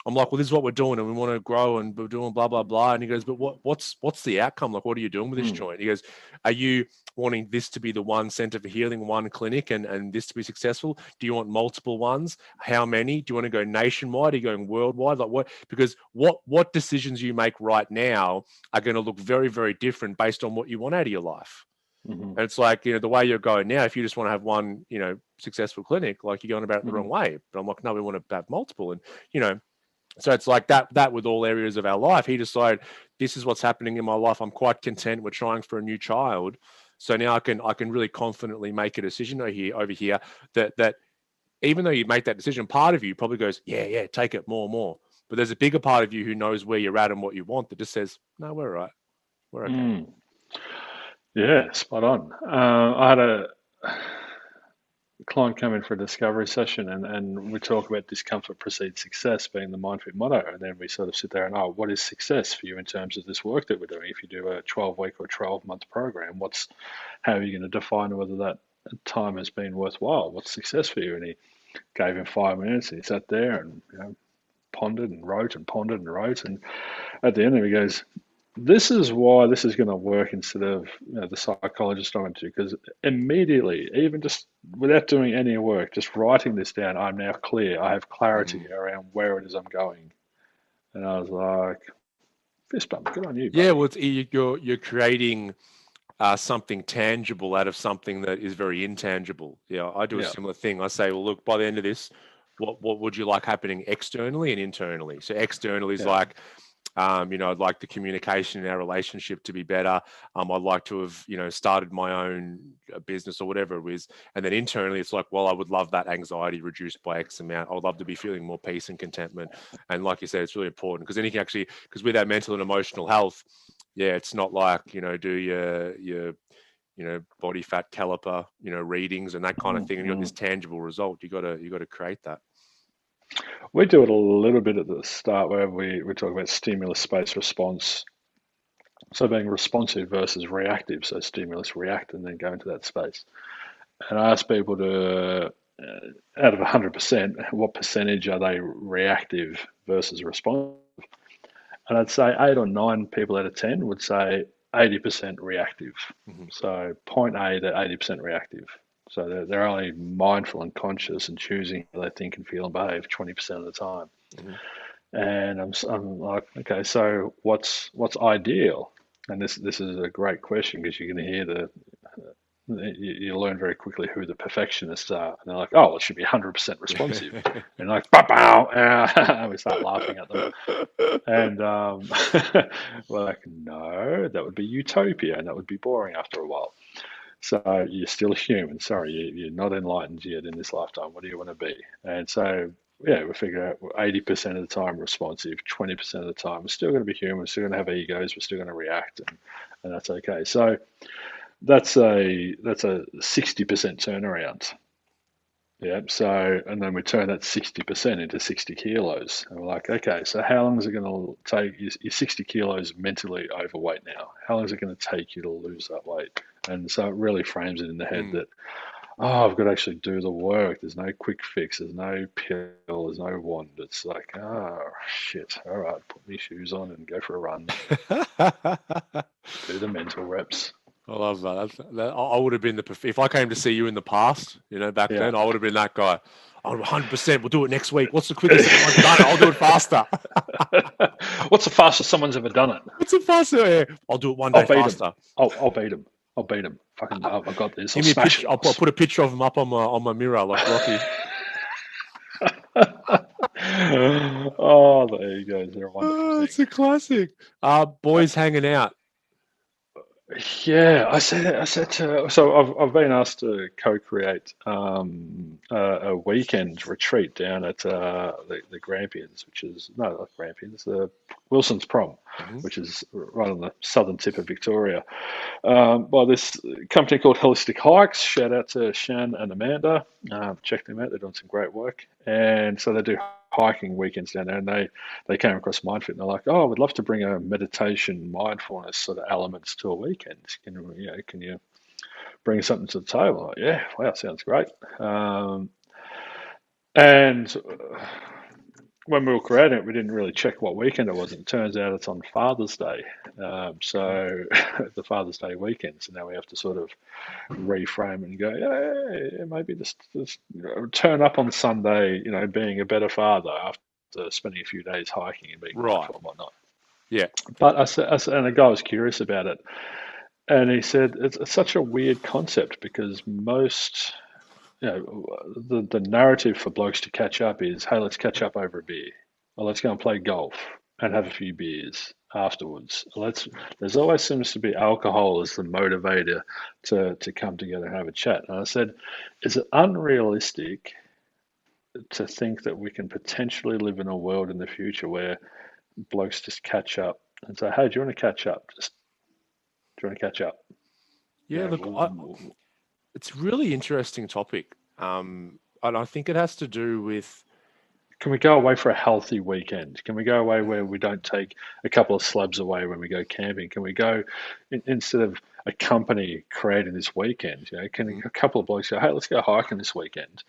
I'm like, well, this is what we're doing, and we want to grow, and we're doing blah blah blah. And he goes, but what's the outcome? Like, what are you doing with this Hmm. joint? He goes, are you wanting this to be the one center for healing, one clinic, and this to be successful? Do you want multiple ones? How many? Do you want to go nationwide? Are you going worldwide? Like what? Because what decisions you make right now are going to look very, very different based on what you want out of your life. Hmm. And it's like, the way you're going now, if you just want to have one, successful clinic, like you're going about it the Hmm. wrong way. But I'm like, no, we want to have multiple. And, so it's like that with all areas of our life. He decided this is what's happening in my life. I'm quite content. We're trying for a new child. So now I can really confidently make a decision over here that even though you make that decision, part of you probably goes, yeah, yeah, take it more and more. But there's a bigger part of you who knows where you're at and what you want that just says, no, we're all right. We're okay. Mm. Yeah, spot on. I had a client come in for a discovery session, and we talk about discomfort precedes success being the Mindfit motto. And then we sort of sit there and, what is success for you in terms of this work that we're doing? If you do a 12-week or 12-month program, how are you going to define whether that time has been worthwhile? What's success for you? And he gave him 5 minutes, and he sat there and pondered and wrote and pondered and wrote. And at the end of it, he goes, this is why this is going to work instead of the psychologist I went to, because immediately, even just without doing any work, just writing this down, I'm now clear. I have clarity Mm. around where it is I'm going. And I was like, fist bump, good on you, Yeah, buddy. well, you're creating something tangible out of something that is very intangible. Yeah, I do a Yeah. similar thing. I say, well, look, by the end of this, what would you like happening externally and internally? So externally is Yeah. like, I'd like the communication in our relationship to be better. I'd like to have, started my own business or whatever it is. And then internally, it's like, well, I would love that anxiety reduced by X amount. I would love to be feeling more peace and contentment. And like you said, it's really important because then you can actually, because with our mental and emotional health, Yeah, it's not like, do your body fat caliper, readings and that kind of thing, and you got this tangible result. You got to create that. We do it a little bit at the start where we talk about stimulus-based response. So being responsive versus reactive. So stimulus, react, and then go into that space. And I ask people to, out of 100%, what percentage are they reactive versus responsive? And I'd say 8 or 9 people out of 10 would say 80% reactive. Mm-hmm. So point A, they're 80% reactive. So they're only mindful and conscious and choosing how they think and feel and behave 20% of the time. Mm-hmm. And I'm like, okay, so what's ideal? And this is a great question because you're going to hear you learn very quickly who the perfectionists are. And they're like, oh, well, it should be 100% responsive. And like, bow, and we start laughing at them. And we're like, no, that would be utopia and that would be boring after a while. So you're still human. Sorry, you're not enlightened yet in this lifetime. What do you want to be? And so, yeah, we figure out 80% of the time responsive, 20% of the time we're still going to be human, we're still going to have egos, we're still going to react, and that's okay. So that's a 60% turnaround. Yeah. So, and then we turn that 60% into 60 kilos. And we're like, okay, so how long is it going to take? You're 60 kilos mentally overweight now. How long is it going to take you to lose that weight? And so it really frames it in the head that, oh, I've got to actually do the work. There's no quick fix. There's no pill. There's no wand. It's like, oh, shit. All right, put my shoes on and go for a run. Do the mental reps. I love that. I would have been if I came to see you in the past, back then, I would have been that guy. Oh, 100%. We'll do it next week. What's the quickest someone's done it? I'll do it faster. What's the fastest someone's ever done it? What's the fastest? Yeah. I'll do it one day faster. I'll beat him. I'll beat him. Fucking, I've got this. Give me a picture. I'll put a picture of him up on my mirror like Rocky. Oh, the egos. They're a wonderful thing. It's a classic. Boys hanging out. Yeah, I said to, so I've been asked to co-create a weekend retreat down at the Grampians, which is not Grampians, the Wilson's Prom, which is right on the southern tip of Victoria, by this company called Holistic Hikes. Shout out to Shan and Amanda. Check them out; they're doing some great work, and so they do hiking weekends down there, and they came across Myndfit, and they're like, oh, we'd love to bring a meditation, mindfulness sort of elements to a weekend. Can you bring something to the table? I'm like, yeah, wow, sounds great. And when we were creating it, we didn't really check what weekend it was. And it turns out it's on Father's Day. So the Father's Day weekend. So now we have to sort of reframe and go, yeah, maybe just turn up on Sunday, being a better father after spending a few days hiking and being mindful and whatnot. Yeah. But I said, and the guy was curious about it. And he said, it's such a weird concept because most, the narrative for blokes to catch up is, hey, let's catch up over a beer, or let's go and play golf and have a few beers afterwards. There's always seems to be alcohol as the motivator to come together and have a chat. And I said, is it unrealistic to think that we can potentially live in a world in the future where blokes just catch up and say, hey, do you want to catch up? Do you want to catch up? Yeah, look, it's a really interesting topic. And I think it has to do with, can we go away for a healthy weekend? Can we go away where we don't take a couple of slabs away when we go camping? Can we go, instead of a company creating this weekend, can a couple of blokes go, hey, let's go hiking this weekend?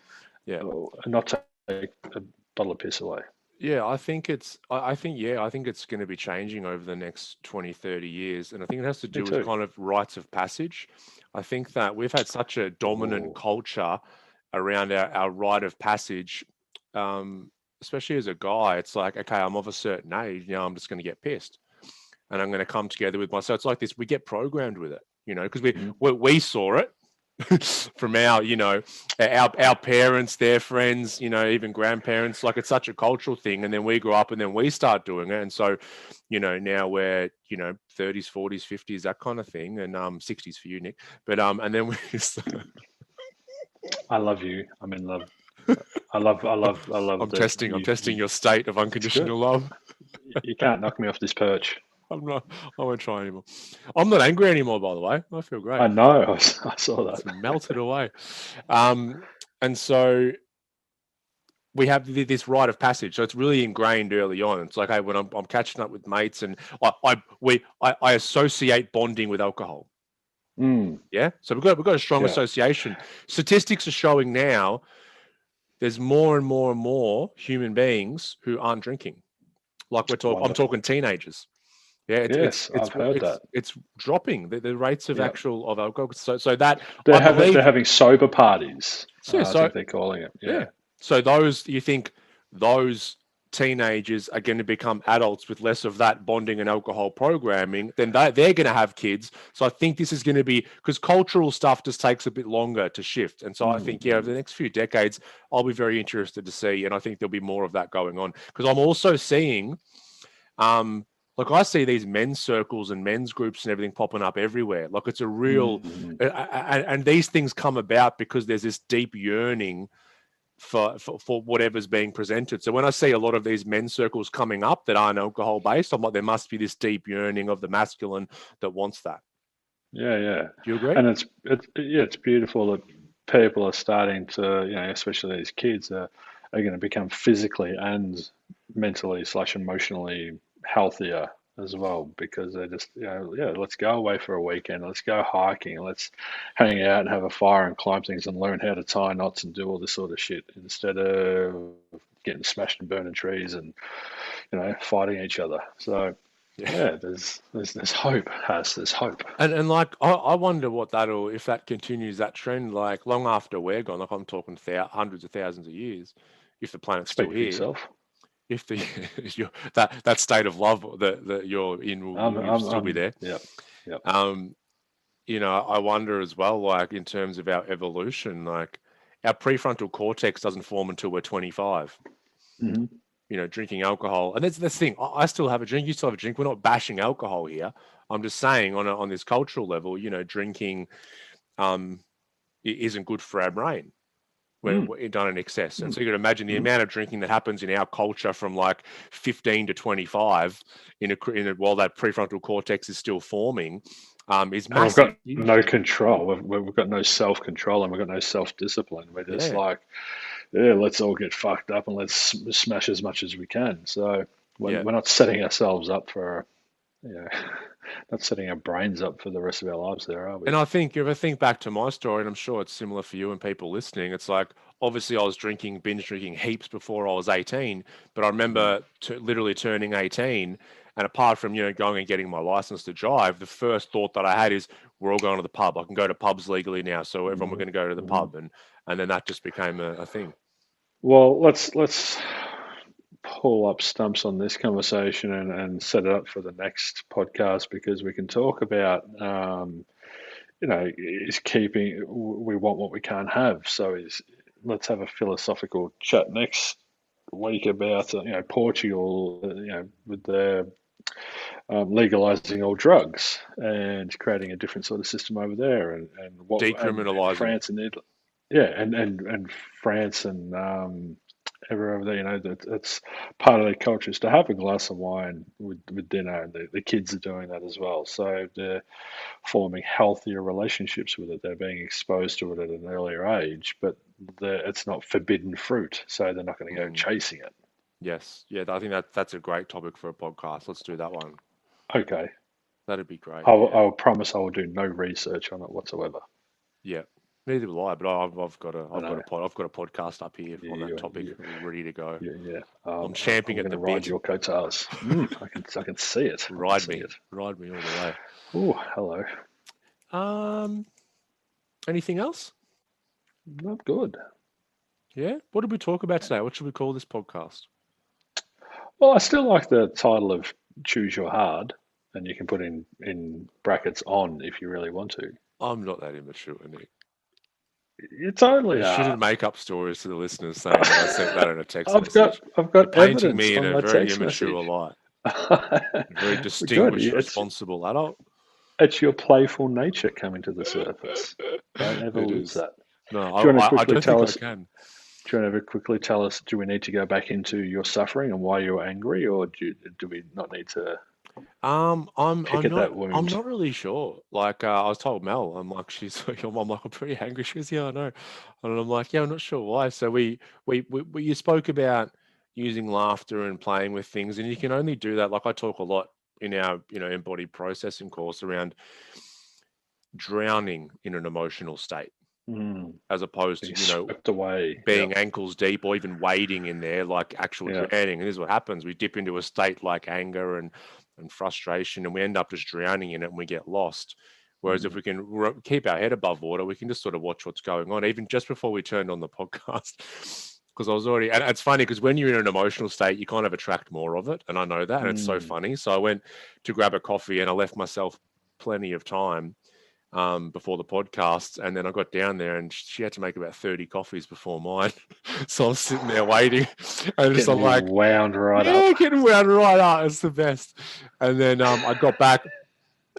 Yeah. And not take a bottle of piss away. Yeah, I think it's going to be changing over the next 20, 30 years. And I think it has to do with kind of rites of passage. I think that we've had such a dominant culture around our rite of passage, especially as a guy. It's like, okay, I'm of a certain age, I'm just going to get pissed. And I'm going to come together with myself. It's like this, we get programmed with it, because we saw it. From our parents, their friends, even grandparents, like it's such a cultural thing. And then we grow up and then we start doing it. And so, now we're, 30s, 40s, 50s, that kind of thing. And 60s for you, Nick. But and then we I love you. I'm in love. I love I'm testing your state of unconditional love. You can't knock me off this perch. I'm not. I won't try anymore. I'm not angry anymore, by the way. I feel great. I know. I saw It's that. melted away. Um, and so we have this rite of passage. So it's really ingrained early on. It's like, hey, when I'm catching up with mates, and I associate bonding with alcohol. Mm, Yeah. So we've got a strong yeah. association. Statistics are showing now there's more and more and more human beings who aren't drinking. Like I'm Wonderful. talking teenagers. Yeah, Yes, I've heard that. it's dropping the rates of Yeah. actual of alcohol. So that They're I having believe. they're having sober parties. Yeah, I think they're calling it. yeah. Yeah. So you think those teenagers are going to become adults with less of that bonding and alcohol programming, then they're going to have kids. So I think this is going to be, because cultural stuff just takes a bit longer to shift. And so I think, yeah, over Mm-hmm. the next few decades, I'll be very interested to see. And I think there'll be more of that going on, because I'm also seeing, like I see these men's circles and men's groups and everything popping up everywhere. Like it's a real, Mm-hmm. and these things come about because there's this deep yearning for whatever's being presented. So when I see a lot of these men's circles coming up that aren't alcohol based, I'm like, there must be this deep yearning of the masculine that wants that. Yeah, yeah. Do you agree? And it's beautiful that people are starting to, especially these kids are going to become physically and mentally slash emotionally healthier as well because they're just, yeah, let's go away for a weekend, let's go hiking, let's hang out and have a fire and climb things and learn how to tie knots and do all this sort of shit instead of getting smashed and burning trees and, fighting each other. So Yeah. yeah, there's hope, there's hope. And like I wonder what if that continues that trend, like long after we're gone, like I'm talking hundreds of thousands of years, if the planet's still Speak for here, yourself. if the that state of love that you're in will still be there. Yep, yep. Um, I wonder as well, like in terms of our evolution, like our prefrontal cortex doesn't form until we're 25. Hmm. Drinking alcohol, and that's the thing. I still have a drink. You still have a drink. We're not bashing alcohol here. I'm just saying on this cultural level, drinking um, isn't good for our brain when Mm, done in excess. And mm, so you can imagine the mm. amount of drinking that happens in our culture from like 15 to 25 while that prefrontal cortex is still forming, is And we've massive. got no control. We've got no self-control, and we've got no self-discipline. We're just Yeah, like, yeah, let's all get fucked up and let's smash as much as we can. So yeah. we're not setting ourselves up for, you know, not setting our brains up for the rest of our lives there, are we? And I think if I think back to my story, and I'm sure it's similar for you and people listening, it's like obviously I was binge drinking heaps before I was 18, but I Mm, remember literally turning 18. And apart from, going and getting my license to drive, the first thought that I had is, we're all going to the pub. I can go to pubs legally now. So everyone we're mhm, going to go to the mhm. pub. And then that just became a thing. Well, let's pull up stumps on this conversation and set it up for the next podcast because we can talk about is keeping we want what we can't have. So is let's have a philosophical chat next week about Portugal, with their legalizing all drugs and creating a different sort of system over there, and Decriminalizing. France and Italy, yeah, and France and everywhere over there, that it's part of their culture is to have a glass of wine with dinner, and the kids are doing that as well. So they're forming healthier relationships with it. They're being exposed to it at an earlier age, but it's not forbidden fruit, so they're not going to go Mm, chasing it. yes. Yeah, I think that's a great topic for a podcast. Let's do that one. Okay, That'd be great. I Yeah. will promise I will do no research on it whatsoever. Yeah, neither will I. But I've got a I know. I've got a podcast up here Yeah, on that topic, ready to go. yeah, yeah. I'm champing I'm at going the to ride bit. your coattails. I can see it. I can see it. Ride me all the way. Oh, hello. Um, anything else? Not good. Yeah. What did we talk about today? What should we call this podcast? Well, I still like the title of Choose Your Hard, and you can put in brackets on if you really want to. I'm not that immature, Nick. You totally You are. shouldn't make up stories to the listeners saying that I sent that in a text I've got message. I've You're got painting evidence me in on a my very text immature message. light, a very Good. distinguished, responsible adult. It's your playful nature coming to the surface. Don't ever It lose is. that. No, Do you want to I quickly don't think tell I us? can. Do you want to quickly tell us? Do we need to go back into your suffering and why you were angry, or do we not need to Pick at that I'm wound. not really sure. Like, I was told Mel, I'm like, she's like, I'm like, I'm pretty angry. She goes, yeah, I know. And I'm like, yeah, I'm not sure why. So you spoke about using laughter and playing with things, and you can only do that. Like I talk a lot in our, embodied processing course around drowning in an emotional state, Mm, as opposed to, being swept away. being Yep. ankles deep or even wading in there like actual Yeah. drowning. And this is what happens. We dip into a state like anger and frustration, and we end up just drowning in it and we get lost. Whereas if Mm, we can keep our head above water, we can just sort of watch what's going on, even just before we turned on the podcast. Because I was already, and it's funny because when you're in an emotional state, you kind of attract more of it. And I know that. And it's so mm. funny. So I went to grab a coffee and I left myself plenty of time before the podcast. And then I got down there and she had to make about 30 coffees before mine. So I'm sitting there waiting and just I'm Getting like, wound right up. yeah, getting wound right out. It's the best. And then I got back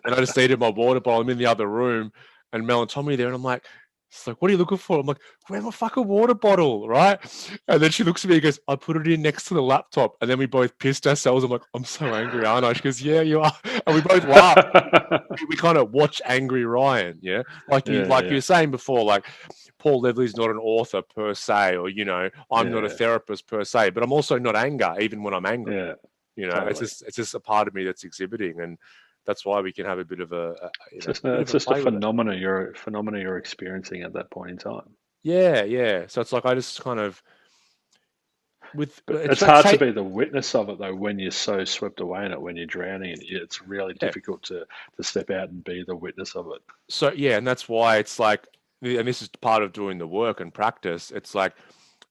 and I just needed my water bottle. I'm in the other room and Mel and Tommy there and I'm like, it's like, what are you looking for? I'm like, where's my fucking water bottle? Right. And then she looks at me and goes, I put it in next to the laptop. And then we both pissed ourselves. I'm like, I'm so angry, aren't I? She goes, yeah, you are. And we both laughed. We kind of watch Angry Ryan, yeah. Like you Yeah, were saying before, like Paul Leveley's not an author per se, or I'm not a yeah, therapist per se, but I'm also not anger, even when I'm angry. yeah, It's totally. just a part of me that's exhibiting, and that's why we can have a bit of a It's just a play with it. phenomena you're experiencing at that point in time. Yeah, yeah. So it's like I just kind of with But it's it's that hard to shape. be the witness of it though when you're so swept away in it, when you're drowning in it. It's really Yeah. difficult to step out and be the witness of it. So yeah, and that's why it's like, and this is part of doing the work and practice. It's like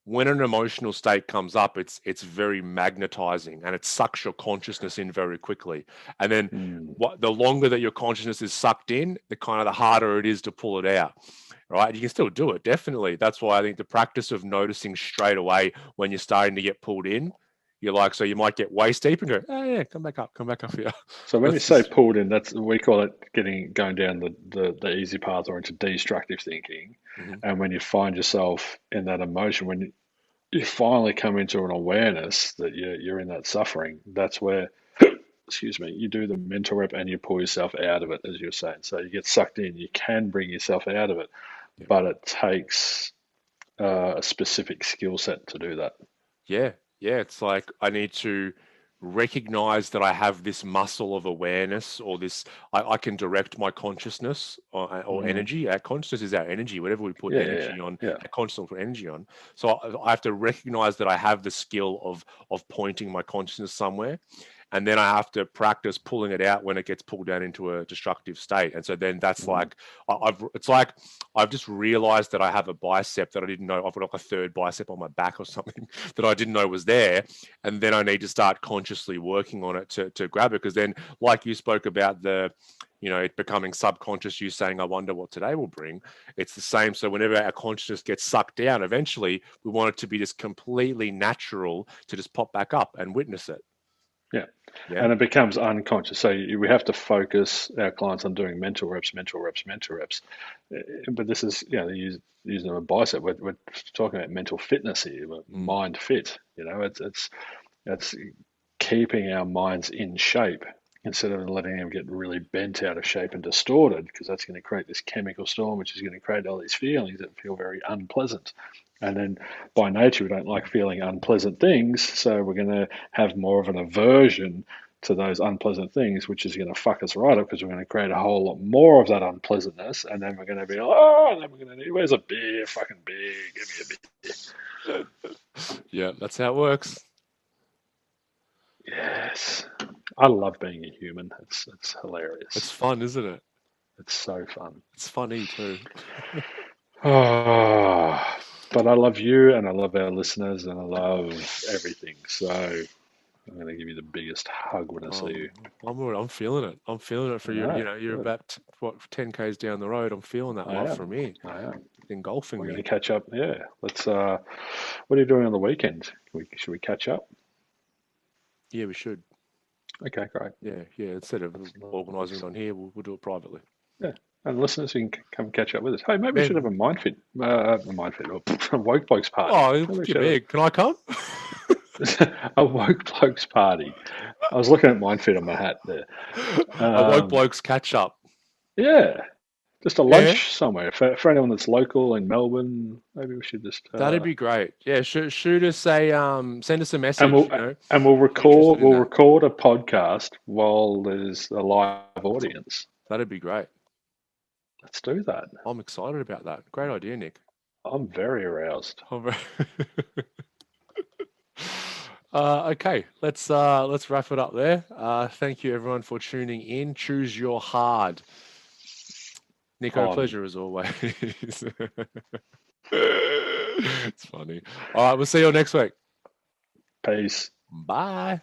when an emotional state comes up, it's very magnetizing and it sucks your consciousness in very quickly. And then Mm, the longer that your consciousness is sucked in, the harder it is to pull it out. Right? You can still do it, definitely. That's why I think the practice of noticing straight away when you're starting to get pulled in, you're like, so you might get waist deep and go, oh yeah, come back up here. So when you Let's say just pulled in, that's we call it going down the easy path or into destructive thinking. mhm. And when you find yourself in that emotion, when you finally come into an awareness that you're in that suffering, that's where, excuse me, you do the mental rep and you pull yourself out of it, as you're saying. So you get sucked in, you can bring yourself out of it, Yeah. but it takes a specific skill set to do that. Yeah, yeah. It's like I need to recognize that I have this muscle of awareness, or this. I can direct my consciousness or Mm, energy. Our consciousness is our energy. Whatever we put yeah, yeah, energy on, yeah. our consciousness will put energy on. So I have to recognize that I have the skill of pointing my consciousness somewhere, and then I have to practice pulling it out when it gets pulled down into a destructive state. And so then that's Mm, like it's like I've just realized that I have a bicep that I didn't know. I've got like a third bicep on my back or something that I didn't know was there. And then I need to start consciously working on it to grab it. Because then, like you spoke about it becoming subconscious, you saying, I wonder what today will bring. It's the same. So whenever our consciousness gets sucked down, eventually we want it to be just completely natural to just pop back up and witness it. yeah. Yeah. And it becomes unconscious. So we have to focus our clients on doing mental reps, mental reps, mental reps. But this is, using a bicep. We're talking about mental fitness here, Mm. mind fit. It's keeping our minds in shape instead of letting them get really bent out of shape and distorted, because that's going to create this chemical storm, which is going to create all these feelings that feel very unpleasant. And then by nature, we don't like feeling unpleasant things, so we're going to have more of an aversion to those unpleasant things, which is going to fuck us right up because we're going to create a whole lot more of that unpleasantness, and then we're going to be like, oh, and then we're going to need, where's a beer, fucking beer, give me a beer. Yeah, that's how it works. Yes, I love being a human. It's It's hilarious. fun, isn't it? It's so fun. It's funny too. Oh, but I love you and I love our listeners and I love everything. So I'm going to give you the biggest hug when I see you. I'm feeling it. I'm feeling it for I you. know. You're Good. about what 10 k's down the road. I'm feeling that I love am. from me. I am. It's engulfing We're going to me. catch up. Yeah. Let's. What are you doing on the weekend? Should we catch up? Yeah, we should. Okay, great. Yeah. Instead of organising it Let's on here, we'll do it privately. yeah. And listeners, you can come catch up with us. Hey, maybe we should have Man, a Mindfit or a Woke Blokes party. oh, Maybe we give should have me. Can I come? a Woke Blokes party. I was looking at Myndfit on my hat there. A woke Um, blokes catch up. yeah, just a Yeah, lunch somewhere for anyone that's local in Melbourne. Maybe we should just that'd be great. Yeah, shoot us a send us a and message. we'll You know, and we'll if you're interested record in we'll that, record a podcast while there's a live audience. that'd be great. Let's do that. I'm excited about that. Great idea, Nick. I'm very aroused. I'm very- okay, let's wrap it up there. Thank you everyone for tuning in. Choose your hard. Nico, Um, pleasure as always. It's funny. All right, we'll see you all next week. peace. Bye.